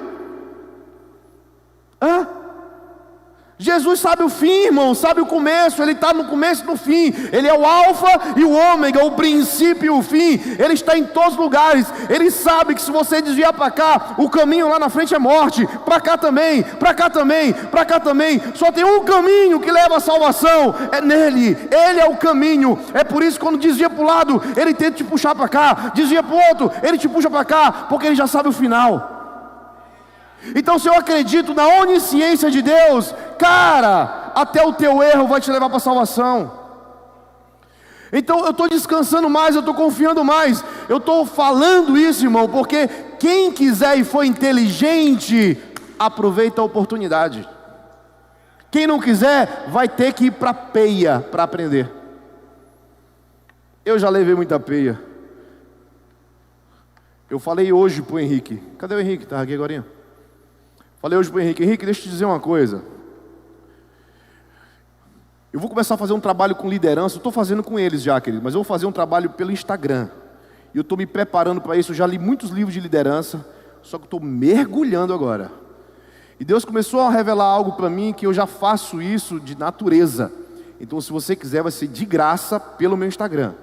Jesus sabe o fim, irmão, sabe o começo, Ele está no começo e no fim. Ele é o alfa e o ômega, o princípio e o fim. Ele está em todos os lugares. Ele sabe que se você desviar para cá, o caminho lá na frente é morte. Para cá também, para cá também, para cá também. Só tem um caminho que leva à salvação, é nele. Ele é o caminho. É por isso que quando desvia para o lado, Ele tenta te puxar para cá. Desvia para o outro, Ele te puxa para cá, porque Ele já sabe o final. Então, se eu acredito na onisciência de Deus, cara, até o teu erro vai te levar para a salvação. Então eu estou descansando mais, eu estou confiando mais. Eu estou falando isso, irmão, porque quem quiser e for inteligente, aproveita a oportunidade. Quem não quiser, vai ter que ir para a peia para aprender. Eu já levei muita peia. Eu falei hoje para o Henrique. Cadê o Henrique? Estava aqui agora. Falei hoje para o Henrique, deixa eu te dizer uma coisa. Eu vou começar a fazer um trabalho com liderança, eu estou fazendo com eles já, querido, mas eu vou fazer um trabalho pelo Instagram. E eu estou me preparando para isso, eu já li muitos livros de liderança, só que eu estou mergulhando agora. E Deus começou a revelar algo para mim, que eu já faço isso de natureza. Então, se você quiser, vai ser de graça pelo meu Instagram.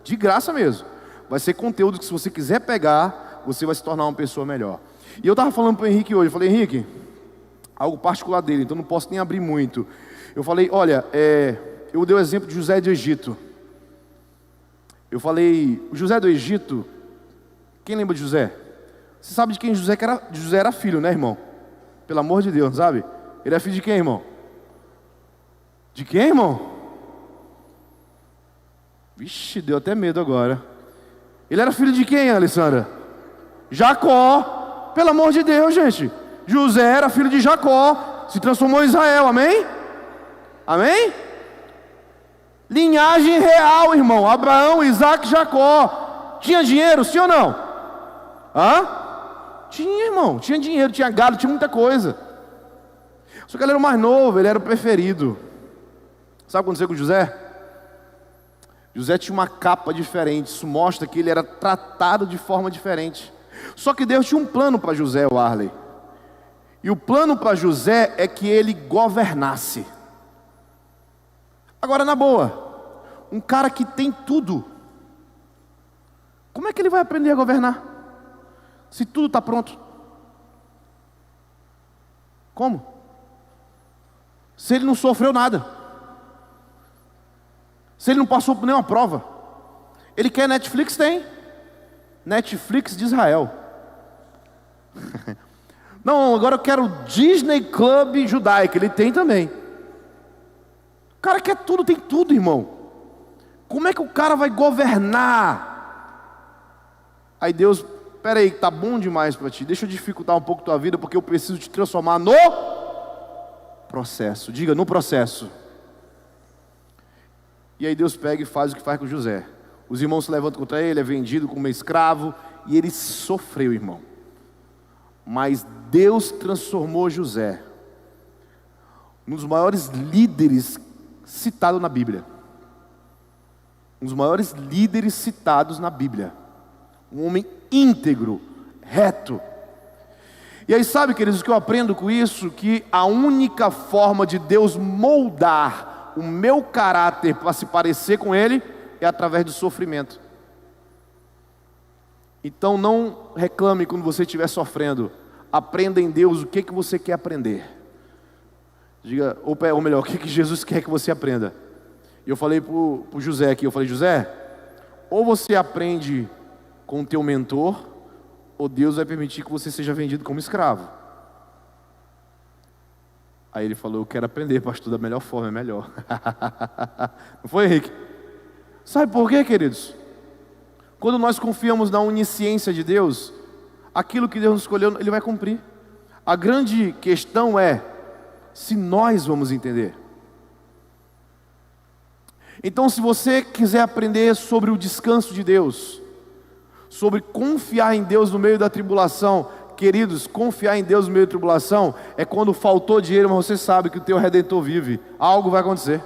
De graça mesmo. Vai ser conteúdo que, se você quiser pegar, você vai se tornar uma pessoa melhor. E eu estava falando para o Henrique hoje, eu falei, Henrique, algo particular dele, então não posso nem abrir muito. Eu falei, olha, eu dei o exemplo de José do Egito. Eu falei, o José do Egito, quem lembra de José? Você sabe de quem José era? José era filho, né, irmão? Pelo amor de Deus, sabe? Ele é filho de quem, irmão? De quem, irmão? Vixe, deu até medo agora. Ele era filho de quem, Alessandra? Jacó. Pelo amor de Deus, gente. José era filho de Jacó, se transformou em Israel, amém? Amém? Linhagem real, irmão. Abraão, Isaac, Jacó. Tinha dinheiro, sim ou não? Tinha, irmão. Tinha dinheiro, tinha gado, tinha muita coisa. Só que ele era o mais novo, ele era o preferido. Sabe o que aconteceu com José? José tinha uma capa diferente. Isso mostra que ele era tratado de forma diferente. Só que Deus tinha um plano para José, o Arley. E o plano para José é que ele governasse. Agora, na boa, um cara que tem tudo, como é que ele vai aprender a governar? Se tudo está pronto. Como? Se ele não sofreu nada. Se ele não passou por nenhuma prova. Ele quer Netflix? Tem. Netflix de Israel. Não, agora eu quero Disney Club judaico. Ele tem também. O cara quer tudo, tem tudo, irmão. Como é que o cara vai governar? Aí Deus, peraí, tá bom demais para ti. Deixa eu dificultar um pouco a tua vida, porque eu preciso te transformar no processo. Diga, no processo. E aí Deus pega e faz o que faz com José. Os irmãos se levantam contra ele, é vendido como escravo, e ele sofreu, irmão. Mas Deus transformou José um dos maiores líderes citados na Bíblia. Um dos maiores líderes citados na Bíblia. Um homem íntegro, reto. E aí sabe, queridos, o que eu aprendo com isso? Que a única forma de Deus moldar o meu caráter para se parecer com Ele é através do sofrimento. Então não reclame quando você estiver sofrendo. Aprenda em Deus o que você quer aprender. Diga, ou melhor, o que Jesus quer que você aprenda. E eu falei para o José aqui, eu falei, José, ou você aprende com o teu mentor, ou Deus vai permitir que você seja vendido como escravo. Aí ele falou, eu quero aprender, pastor, da melhor forma, é melhor. Não foi, Henrique? Sabe por quê, queridos? Quando nós confiamos na onisciência de Deus, aquilo que Deus nos escolheu, Ele vai cumprir. A grande questão é, se nós vamos entender. Então, se você quiser aprender sobre o descanso de Deus, sobre confiar em Deus no meio da tribulação, queridos, confiar em Deus no meio da tribulação é quando faltou dinheiro, mas você sabe que o teu Redentor vive. Algo vai acontecer.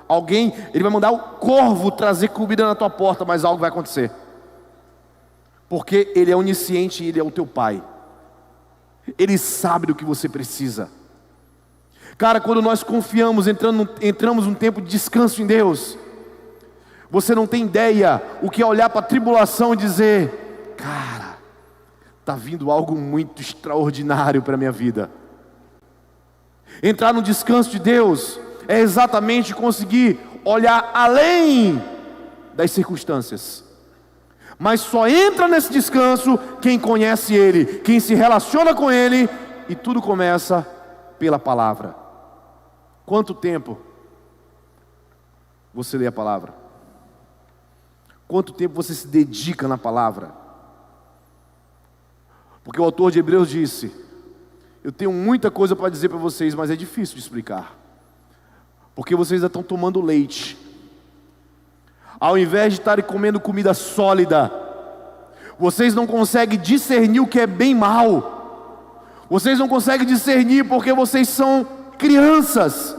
Alguém, Ele vai mandar o corvo trazer comida na tua porta, mas algo vai acontecer. Porque Ele é onisciente e Ele é o teu Pai. Ele sabe do que você precisa. Cara, quando nós confiamos, entramos num tempo de descanso em Deus, você não tem ideia o que é olhar para a tribulação e dizer, cara, está vindo algo muito extraordinário para a minha vida. Entrar no descanso de Deus é exatamente conseguir olhar além das circunstâncias. Mas só entra nesse descanso quem conhece Ele, quem se relaciona com Ele, e tudo começa pela palavra. Quanto tempo você lê a palavra? Quanto tempo você se dedica na palavra? Porque o autor de Hebreus disse, eu tenho muita coisa para dizer para vocês, mas é difícil de explicar. Porque vocês ainda estão tomando leite. Ao invés de estarem comendo comida sólida, vocês não conseguem discernir o que é bem e mal. Vocês não conseguem discernir porque vocês são crianças.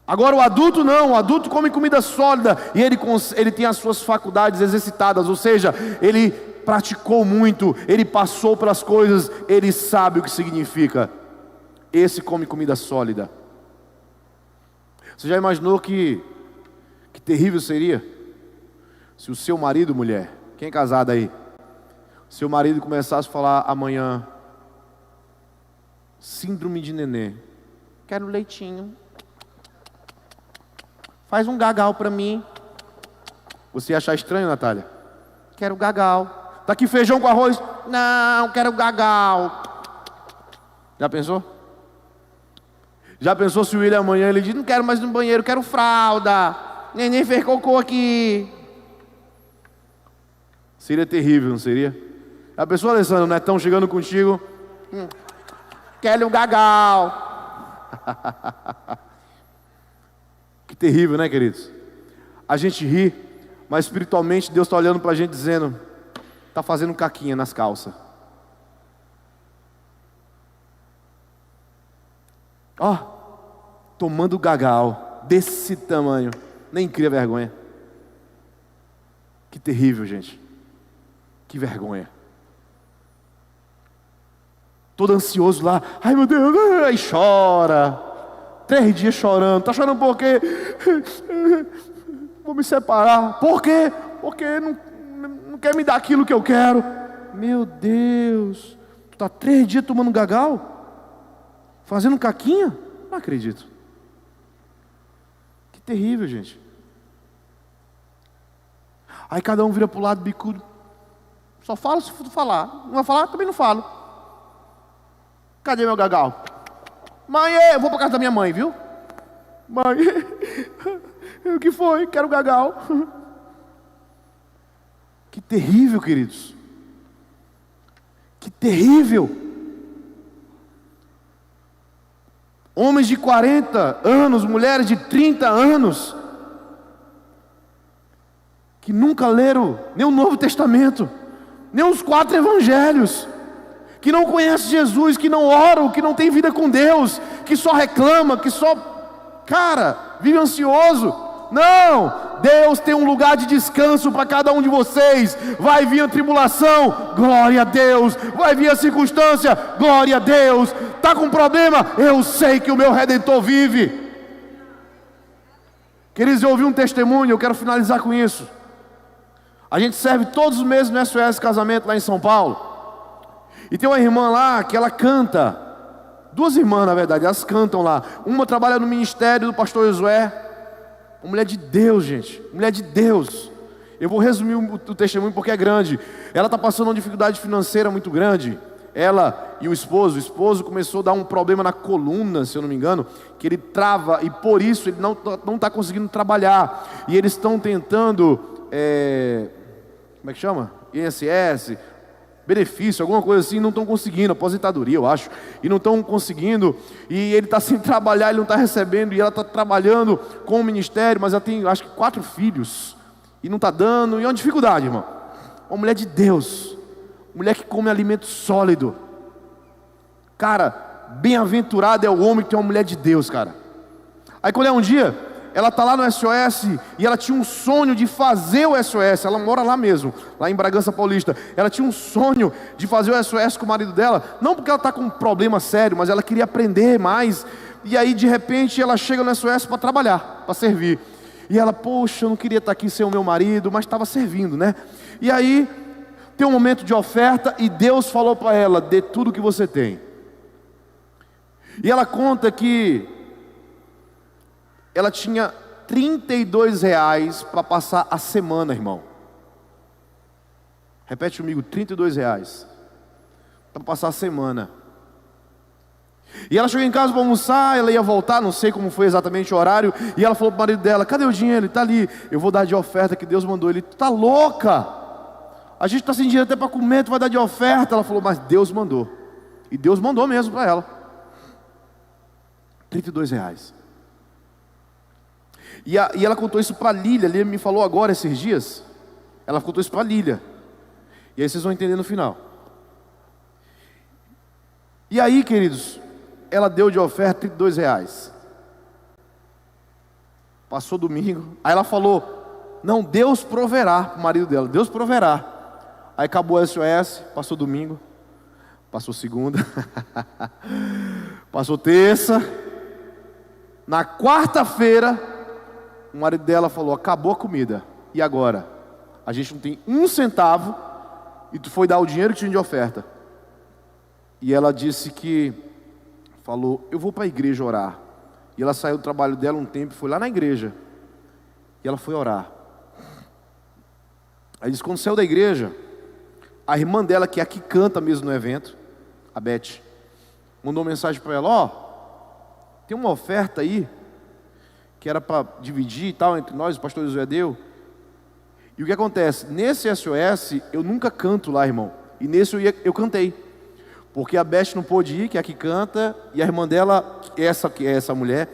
Agora o adulto não, o adulto come comida sólida e ele tem as suas faculdades exercitadas, ou seja, ele praticou muito, ele passou pelas coisas, ele sabe o que significa. Esse come comida sólida. Você já imaginou que terrível seria se o seu marido, mulher, quem é casado aí, seu marido começasse a falar amanhã, síndrome de nenê, quero leitinho, faz um gagal para mim. Você ia achar estranho, Natália? Quero gagal. Tá aqui feijão com arroz? Não, quero gagal. Já pensou? Já pensou se o William amanhã ele diz, não quero mais ir no banheiro, quero fralda, neném fez cocô aqui. Seria terrível, não seria? A pessoa, Alessandro, o netão chegando contigo, quero um gagal. Que terrível, né, queridos? A gente ri, mas espiritualmente Deus está olhando para a gente dizendo, está fazendo caquinha nas calças. Ó, tomando gagal desse tamanho, nem cria vergonha. Que terrível, gente. Que vergonha. Todo ansioso lá, ai meu Deus, aí chora. 3 dias chorando, tá chorando por quê? Vou me separar. Por quê? Porque não quer me dar aquilo que eu quero. Meu Deus, tu tá 3 dias tomando gagal? Fazendo caquinha? Não acredito. Que terrível, gente. Aí cada um vira pro lado bicudo. Só fala se for falar. Não vai falar, também não falo. Cadê meu gagal? Mãe, eu vou para casa da minha mãe, viu? Mãe, o que foi? Quero gagal. Que terrível, queridos. Que terrível. Homens de 40 anos, mulheres de 30 anos, que nunca leram nem o Novo Testamento, nem os 4 evangelhos, que não conhece Jesus, que não ora, que não tem vida com Deus, que só reclama, que só, vive ansioso. Não, Deus tem um lugar de descanso para cada um de vocês. Vai vir a tribulação, glória a Deus. Vai vir a circunstância, glória a Deus. Está com problema? Eu sei que o meu Redentor vive. Queridos, eu ouvi um testemunho, eu quero finalizar com isso. A gente serve todos os meses no SOS Casamento lá em São Paulo. E tem uma irmã lá que ela canta. Duas irmãs, na verdade, elas cantam lá. Uma trabalha no ministério do pastor Josué. Uma mulher de Deus, gente, mulher de Deus. Eu vou resumir o testemunho porque é grande. Ela está passando uma dificuldade financeira muito grande. Ela e o esposo começou a dar um problema na coluna, se eu não me engano, que ele trava, e por isso ele não está conseguindo trabalhar. E eles estão tentando, como é que chama? INSS, benefício, alguma coisa assim, não estão conseguindo, aposentadoria eu acho, e não estão conseguindo, e ele está sem trabalhar, ele não está recebendo, e ela está trabalhando com o ministério, mas ela tem acho que 4 filhos, e não está dando, e é uma dificuldade, irmão. Uma mulher de Deus, mulher que come alimento sólido, bem-aventurado é o homem que tem uma mulher de Deus, Aí quando um dia, ela está lá no SOS, e ela tinha um sonho de fazer o SOS, ela mora lá mesmo, lá em Bragança Paulista. Ela tinha um sonho de fazer o SOS com o marido dela, não porque ela está com um problema sério, mas ela queria aprender mais. E aí de repente ela chega no SOS para trabalhar, para servir. E ela, poxa, eu não queria estar aqui sem o meu marido, mas estava servindo, né? E aí tem um momento de oferta, e Deus falou para ela: dê tudo que você tem. E ela conta que ela tinha R$32 para passar a semana, irmão. Repete comigo, R$32 para passar a semana. E ela chegou em casa para almoçar, ela ia voltar, não sei como foi exatamente o horário, e ela falou para o marido dela: cadê o dinheiro? Ele está ali, eu vou dar de oferta que Deus mandou. Ele: tu está louca? A gente está sem dinheiro até para comer, tu vai dar de oferta? Ela falou: mas Deus mandou. E Deus mandou mesmo para ela. R$32. E ela contou isso para a Lília. Lília me falou agora esses dias. Ela contou isso para a Lília. E aí vocês vão entender no final. E aí, queridos, ela deu de oferta R$32. Passou domingo. Aí ela falou: não, Deus proverá para o marido dela. Deus proverá. Aí acabou o SOS. Passou domingo. Passou segunda. Passou terça. Na quarta-feira, o marido dela falou: acabou a comida, e agora? A gente não tem um centavo, e tu foi dar o dinheiro que tinha de oferta. E ela disse que, falou: eu vou para a igreja orar. E ela saiu do trabalho dela um tempo, foi lá na igreja, e ela foi orar. Aí disse: quando saiu da igreja, a irmã dela, que é a que canta mesmo no evento, a Beth, mandou uma mensagem para ela: ó, tem uma oferta aí, que era para dividir e tal, entre nós, o pastor Josué deu. E o que acontece? Nesse SOS, eu nunca canto lá, irmão. E nesse eu cantei. Porque a Beth não pôde ir, que é a que canta, e a irmã dela, que é essa mulher,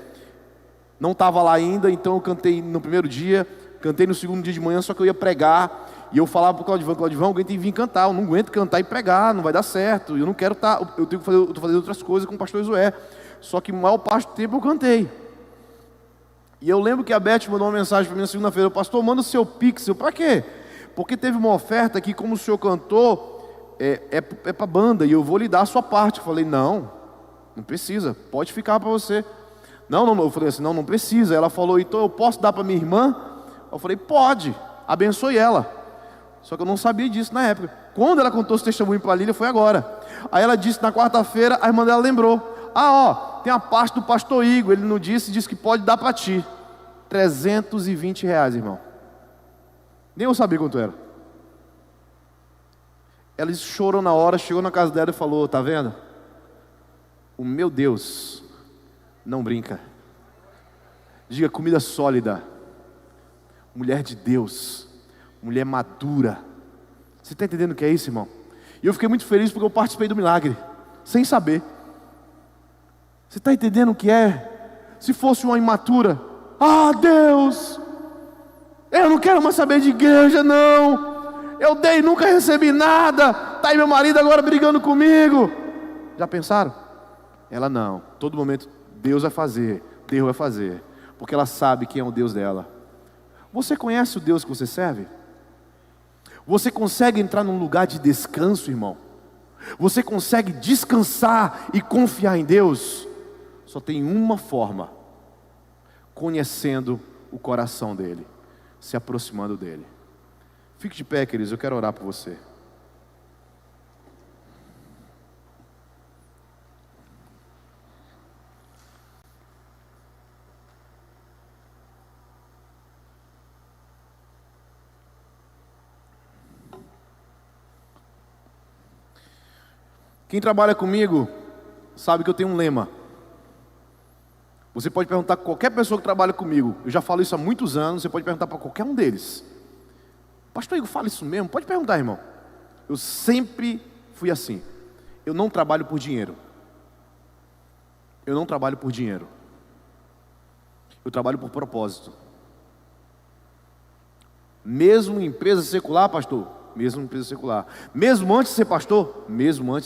não estava lá ainda, então eu cantei no primeiro dia, cantei no segundo dia de manhã, só que eu ia pregar, e eu falava para o Claudivão, alguém tem que vir cantar, eu não aguento cantar e pregar, não vai dar certo, eu não quero estar, eu estou fazendo outras coisas com o pastor Josué. Só que a maior parte do tempo eu cantei. E eu lembro que a Beth mandou uma mensagem para mim na segunda-feira: pastor, manda o seu pix. Para quê? Porque teve uma oferta que, como o senhor cantou, é para a banda, e eu vou lhe dar a sua parte. Eu falei: não precisa, pode ficar para você. Não, eu falei assim: não precisa. Ela falou: então eu posso dar para minha irmã? Eu falei: pode, abençoe ela. Só que eu não sabia disso na época. Quando ela contou esse testemunho para a Lília, foi agora. Aí ela disse, na quarta-feira, a irmã dela lembrou: tem a parte do pastor Igor, ele não disse que pode dar para ti. R$320, irmão. Nem eu sabia quanto era. Ela chorou na hora, chegou na casa dela e falou: tá vendo? O meu Deus não brinca. Diga: comida sólida. Mulher de Deus. Mulher madura. Você está entendendo o que é isso, irmão? E eu fiquei muito feliz porque eu participei do milagre, sem saber. Você está entendendo o que é? Se fosse uma imatura: Deus, eu não quero mais saber de igreja, não. Eu dei e nunca recebi nada. tá aí meu marido agora brigando comigo. Já pensaram? Ela não, todo momento Deus vai fazer, porque ela sabe quem é o Deus dela. Você conhece o Deus que você serve? Você consegue entrar num lugar de descanso, irmão? Você consegue descansar e confiar em Deus? Só tem uma forma: conhecendo o coração dele, se aproximando dele. Fique de pé, queridos, eu quero orar por você. Quem trabalha comigo sabe que eu tenho um lema. Você pode perguntar para qualquer pessoa que trabalha comigo. Eu já falo isso há muitos anos. Você pode perguntar para qualquer um deles. Pastor Igor, fala isso mesmo? Pode perguntar, irmão. Eu sempre fui assim. Eu não trabalho por dinheiro. Eu não trabalho por dinheiro. Eu trabalho por propósito. Mesmo em empresa secular, pastor, mesmo em empresa secular, mesmo antes de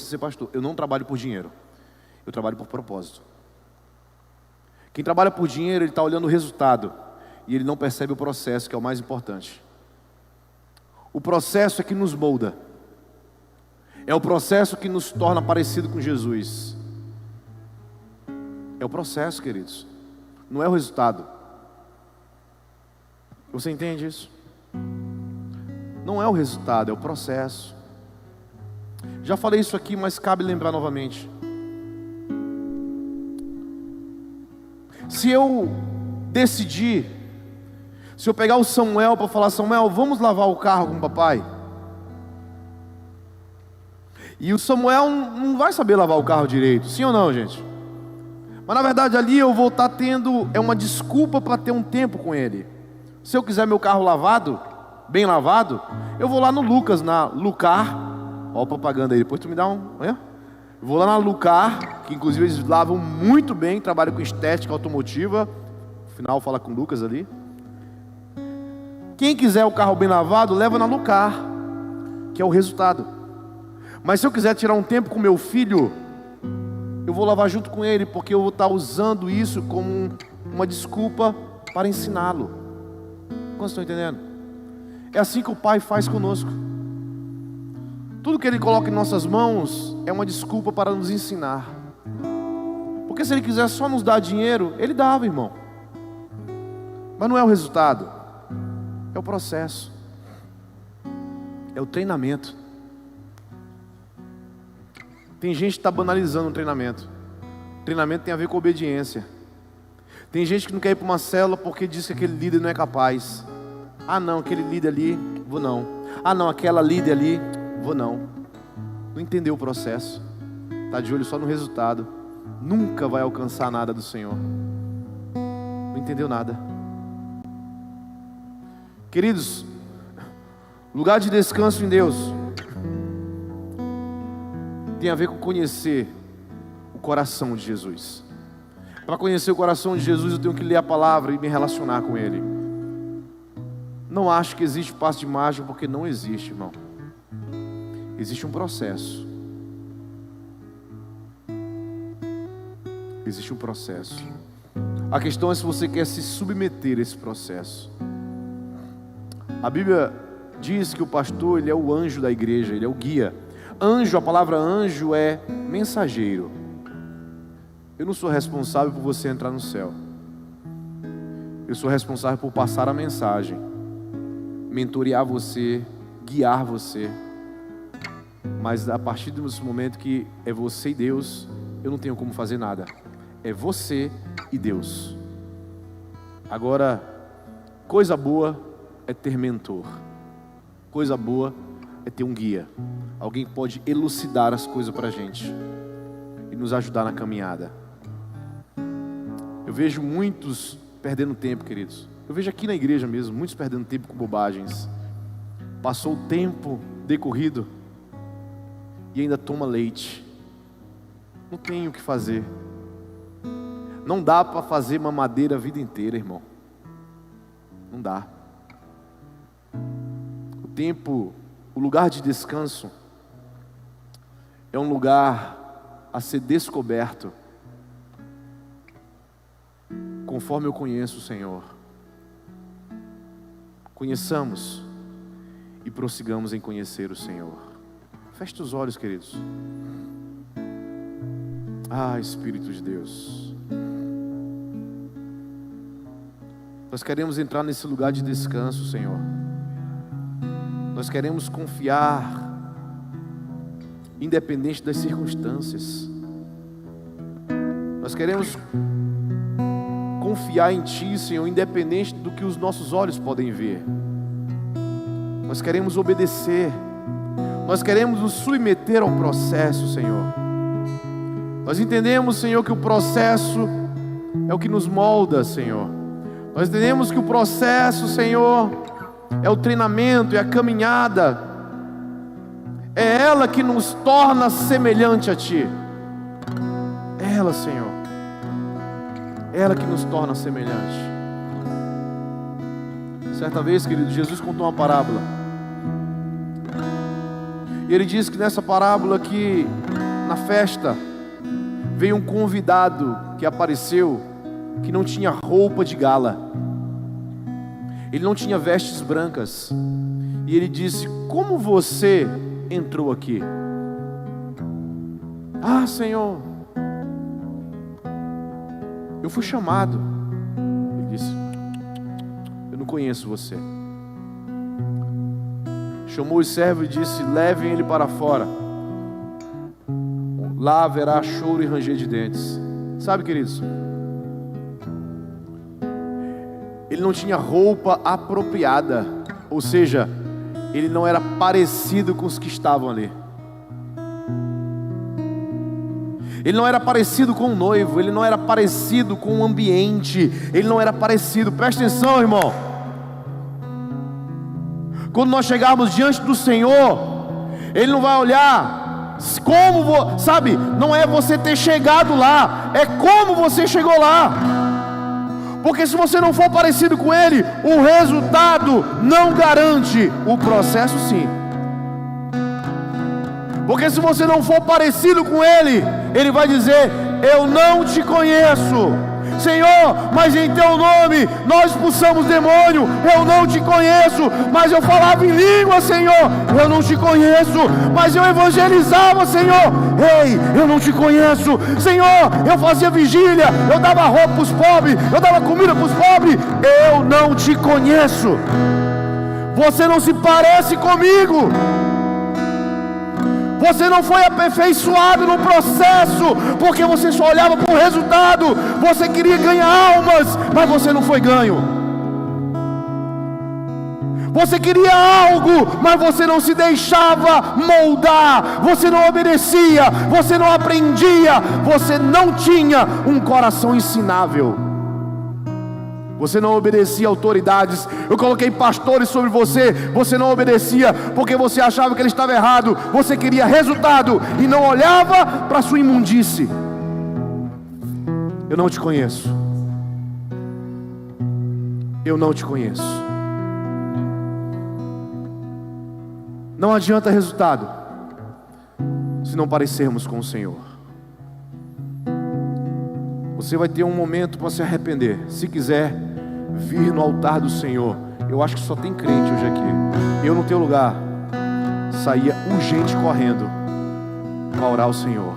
ser pastor, eu não trabalho por dinheiro. Eu trabalho por propósito. Quem trabalha por dinheiro, ele está olhando o resultado e ele não percebe o processo, que é o mais importante. O processo é que nos molda. É o processo que nos torna parecido com Jesus. É o processo, queridos. Não é o resultado. Você entende isso? Não é o resultado, é o processo. Já falei isso aqui, mas cabe lembrar novamente. Se eu decidir, se eu pegar o Samuel para falar: Samuel, vamos lavar o carro com o papai. E o Samuel não vai saber lavar o carro direito, sim ou não, gente? Mas na verdade ali eu vou estar tendo, é uma desculpa para ter um tempo com ele. Se eu quiser meu carro lavado, bem lavado, eu vou lá no Lucas, na Lucar. Olha a propaganda aí, depois tu me dá um... Eu vou lá na Lucar, que inclusive eles lavam muito bem, trabalham com estética automotiva. No final fala com o Lucas ali. Quem quiser o carro bem lavado, leva na Lucar, que é o resultado. Mas se eu quiser tirar um tempo com meu filho, eu vou lavar junto com ele, porque eu vou estar usando isso como uma desculpa para ensiná-lo. Quantos estão entendendo? É assim que o Pai faz conosco. Tudo que Ele coloca em nossas mãos é uma desculpa para nos ensinar. Porque se Ele quiser só nos dar dinheiro, Ele dava, irmão. Mas não é o resultado, é o processo, é o treinamento. Tem gente que está banalizando o treinamento. O treinamento tem a ver com obediência. Tem gente que não quer ir para uma célula porque diz que aquele líder não é capaz. Ah não, aquele líder ali, vou não. Ah não, aquela líder ali, vou não. Não entendeu o processo. Está de olho só no resultado. Nunca vai alcançar nada do Senhor. Não entendeu nada. Queridos, lugar de descanso em Deus tem a ver com conhecer o coração de Jesus. Para conhecer o coração de Jesus, eu tenho que ler a palavra e me relacionar com Ele. Não acho que existe passe de mágica, porque não existe, irmão. Existe um processo. Existe um processo. A questão é se você quer se submeter a esse processo. A Bíblia diz que o pastor, ele é o anjo da igreja, ele é o guia. Anjo, a palavra anjo é mensageiro. Eu não sou responsável por você entrar no céu. Eu sou responsável por passar a mensagem, mentorear você, guiar você. Mas a partir desse momento que é você e Deus, eu não tenho como fazer nada. É você e Deus. Agora, coisa boa é ter mentor. Coisa boa é ter um guia. Alguém que pode elucidar as coisas para a gente e nos ajudar na caminhada. Eu vejo muitos perdendo tempo, queridos. Eu vejo aqui na igreja mesmo, muitos perdendo tempo com bobagens. Passou o tempo decorrido e ainda toma leite. Não tem o que fazer. Não dá para fazer mamadeira a vida inteira, irmão. Não dá. O tempo, o lugar de descanso é um lugar a ser descoberto, conforme eu conheço o Senhor. Conheçamos e prossigamos em conhecer o Senhor. Feche os olhos, queridos. Espírito de Deus, nós queremos entrar nesse lugar de descanso, Senhor. Nós queremos confiar, independente das circunstâncias. Nós queremos confiar em Ti, Senhor, independente do que os nossos olhos podem ver. Nós queremos obedecer. Nós queremos nos submeter ao processo, Senhor. Nós entendemos, Senhor, que o processo é o que nos molda, Senhor. Nós entendemos que o processo, Senhor, é o treinamento, é a caminhada. É ela que nos torna semelhante a Ti. É ela, Senhor. É ela que nos torna semelhante. Certa vez, querido, Jesus contou uma parábola. E Ele disse que nessa parábola que na festa veio um convidado que apareceu, que não tinha roupa de gala. Ele não tinha vestes brancas. E Ele disse: como você entrou aqui? Senhor, eu fui chamado. Ele disse: eu não conheço você. Chamou os servos e disse: levem ele para fora. Lá haverá choro e ranger de dentes. Sabe, queridos, ele não tinha roupa apropriada. Ou seja, ele não era parecido com os que estavam ali. Ele não era parecido com o noivo. Ele não era parecido com o ambiente. Ele não era parecido. Presta atenção, irmão. Quando nós chegarmos diante do Senhor, Ele não vai olhar como, sabe, não é você ter chegado lá, é como você chegou lá. Porque se você não for parecido com Ele, o resultado não garante, o processo sim. Porque se você não for parecido com Ele, Ele vai dizer: eu não te conheço. Senhor, mas em Teu nome nós expulsamos demônio. Eu não te conheço. Mas eu falava em língua, Senhor. Eu não te conheço. Mas eu evangelizava, Senhor. Ei, eu não te conheço. Senhor, eu fazia vigília, eu dava roupa para os pobres, eu dava comida para os pobres. Eu não te conheço. Você não se parece comigo. Você não foi aperfeiçoado no processo, porque você só olhava para o resultado. Você queria ganhar almas, mas você não foi ganho. Você queria algo, mas você não se deixava moldar. Você não obedecia, você não aprendia. Você não tinha um coração ensinável. Você não obedecia autoridades. Eu coloquei pastores sobre você. Você não obedecia porque você achava que ele estava errado. Você queria resultado e não olhava para a sua imundície. Eu não te conheço. Eu não te conheço. Não adianta resultado se não parecermos com o Senhor. Você vai ter um momento para se arrepender. Se quiser vir no altar do Senhor, eu acho que só tem crente hoje aqui. Eu no teu lugar saía urgente correndo para orar ao Senhor.